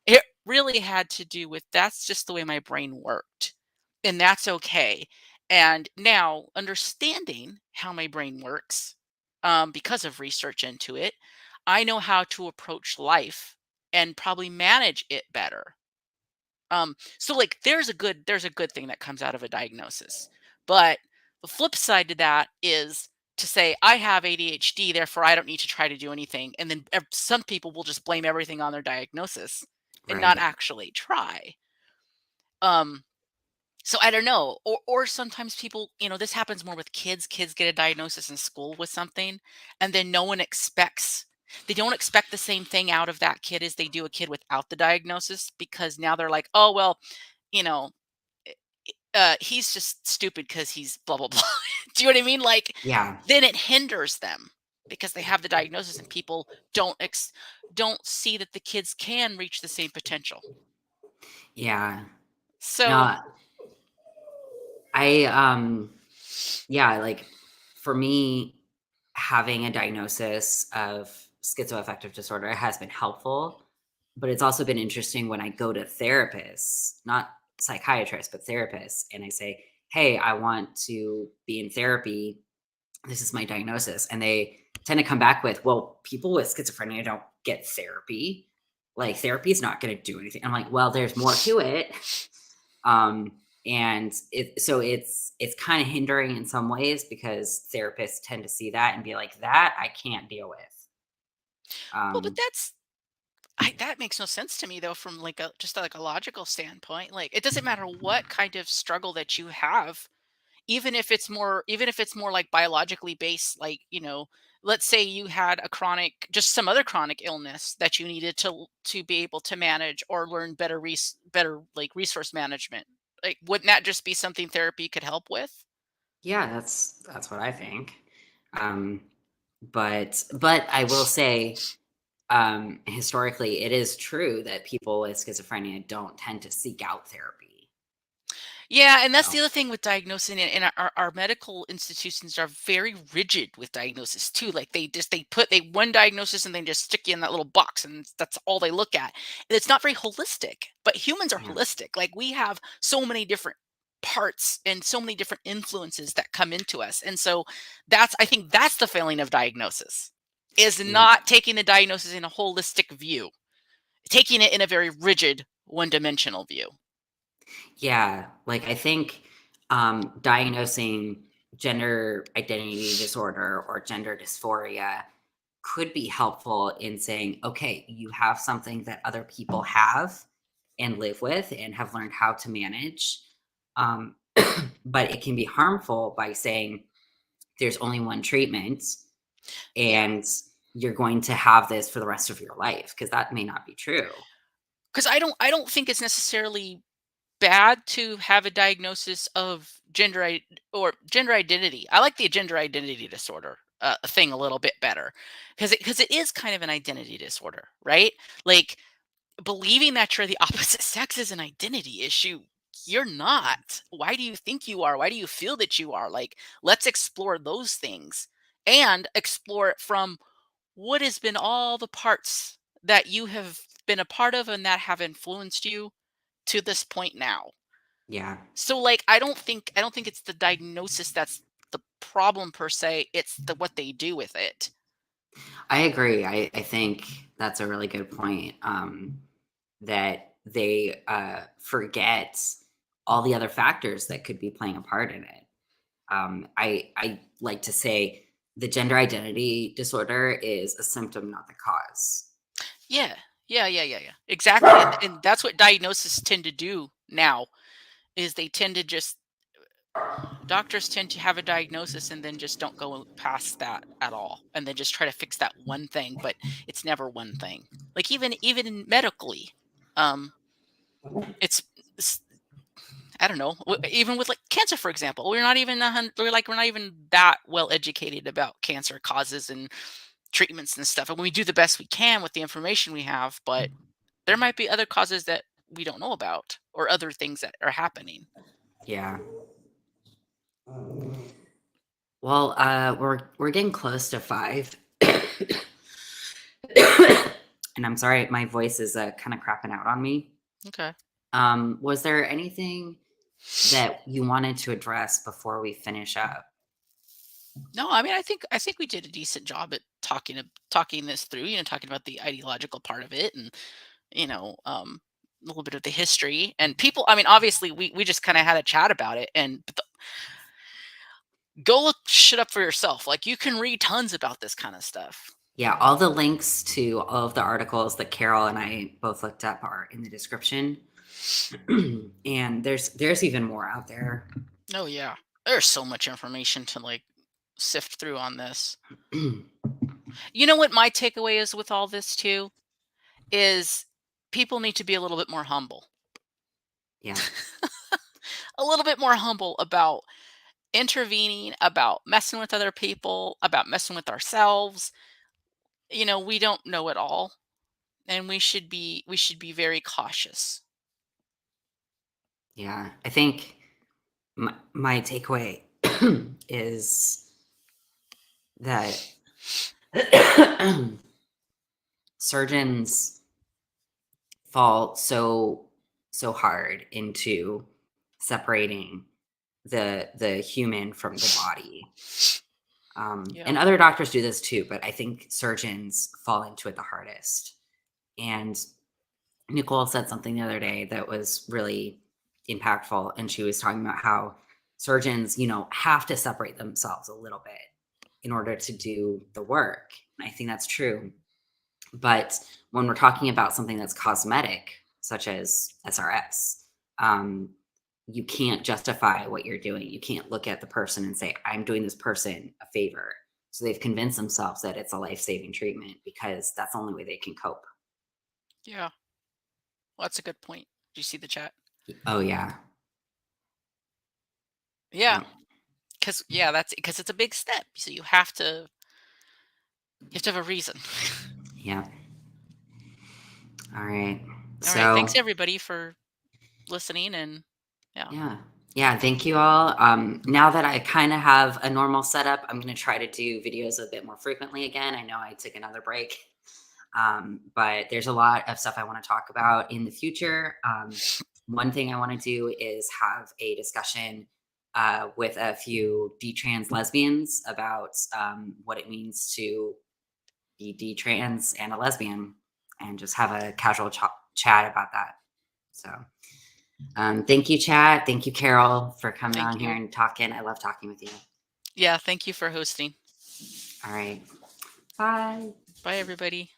It really had to do with that's just the way my brain worked. And that's okay. And now understanding how my brain works, because of research into it, I know how to approach life and probably manage it better. So like there's a good thing that comes out of a diagnosis. But the flip side to that is to say I have ADHD, therefore I don't need to try to do anything. And then some people will just blame everything on their diagnosis and not Right. actually try. So I don't know. Or sometimes people, this happens more with kids. Kids get a diagnosis in school with something, and then they don't expect the same thing out of that kid as they do a kid without the diagnosis, because now they're like, oh well, you know, he's just stupid because he's blah blah blah. Do you know what I mean? Like, Yeah. then it hinders them because they have the diagnosis and people don't see that the kids can reach the same potential. Yeah. So No, I yeah, like for me, having a diagnosis of schizoaffective disorder has been helpful, but it's also been interesting when I go to therapists, not psychiatrists, but therapists, and I say, "Hey, I want to be in therapy. This is my diagnosis." And they tend to come back with, "Well, people with schizophrenia don't get therapy. Like therapy is not going to do anything." I'm like, "Well, there's more to it." Um, and it's kind of hindering in some ways because therapists tend to see that and be like, "That I can't deal with." well, but Um, that makes no sense to me though, from like a just like a logical standpoint. Like it doesn't matter what kind of struggle that you have, even if it's more like biologically based, like, let's say you had a chronic, just some other chronic illness that you needed to be able to manage or learn better like resource management. Like wouldn't that just be something therapy could help with? yeah, that's what I think. Um, but I will say, historically, it is true that people with schizophrenia don't tend to seek out therapy. Yeah, and that's So, the other thing with diagnosing it. And our medical institutions are very rigid with diagnosis too. Like they one diagnosis and then just stick you in that little box, and that's all they look at. And it's not very holistic. But humans are yeah, holistic. Like we have so many different parts and so many different influences that come into us. And so I think that's the failing of diagnosis, is yeah. not taking the diagnosis in a holistic view, taking it in a very rigid, one-dimensional view. Yeah, like I think diagnosing gender identity disorder or gender dysphoria could be helpful in saying, okay, you have something that other people have and live with and have learned how to manage. Um, but it can be harmful by saying there's only one treatment Yeah. and you're going to have this for the rest of your life because that may not be true. Because I don't think it's necessarily bad to have a diagnosis of gender identity. I like the gender identity disorder thing a little bit better, because it is kind of an identity disorder, right? Like believing that you're the opposite sex is an identity issue. You're not. Why do you think you are? Why do you feel that you are? Like, let's explore those things and explore it from what has been all the parts that you have been a part of and that have influenced you to this point now. Yeah. So like I don't think it's the diagnosis that's the problem per se, it's the what they do with it. I agree. I think that's a really good point. That they forget all the other factors that could be playing a part in it. I like to say the gender identity disorder is a symptom, not the cause. Yeah. Yeah. Exactly. And that's what diagnoses tend to do now, is they tend to just doctors tend to have a diagnosis and then just don't go past that at all, and then just try to fix that one thing, but it's never one thing. Like even medically, um it's I don't know. Even with like cancer, for example, we're not even that well educated about cancer causes and treatments and stuff. And we do the best we can with the information we have, but there might be other causes that we don't know about, or other things that are happening. Yeah. Well, we're getting close to 5. And I'm sorry, my voice is kind of crapping out on me. Okay. Was there anything that you wanted to address before we finish up? No, I mean, I think we did a decent job at talking this through. Talking about the ideological part of it, and a little bit of the history and people. I mean, obviously, we just kind of had a chat about it, and go look shit up for yourself. Like you can read tons about this kind of stuff. Yeah, all the links to all of the articles that Carol and I both looked up are in the description. And there's even more out there. Oh yeah, there's so much information to like sift through on this. You know what my takeaway is with all this too is people need to be a little bit more humble. Yeah. A little bit more humble about intervening, about messing with other people, about messing with ourselves. We don't know it all, and we should be very cautious. Yeah, I think my takeaway is that surgeons fall so hard into separating the human from the body. Yeah. And other doctors do this too, but I think surgeons fall into it the hardest. And Nicole said something the other day that was really impactful, and she was talking about how surgeons, have to separate themselves a little bit in order to do the work. And I think that's true. But when we're talking about something that's cosmetic, such as SRS, you can't justify what you're doing. You can't look at the person and say, I'm doing this person a favor. So they've convinced themselves that it's a life-saving treatment because that's the only way they can cope. Yeah. Well, that's a good point. Do you see the chat? Oh, yeah. Yeah. Yep. That's because it's a big step. So you have to have a reason. Yeah. All right. All right. Thanks everybody for listening, and Yeah. Thank you all. Now that I kind of have a normal setup, I'm going to try to do videos a bit more frequently again. I know I took another break, but there's a lot of stuff I want to talk about in the future. One thing I want to do is have a discussion with a few detrans lesbians about what it means to be detrans and a lesbian, and just have a casual chat about that. So thank you, Chad. Thank you, Carol, for coming Thank on here you. and talking. I love talking with you. Yeah. Thank you for hosting. All right. Bye. Bye, everybody.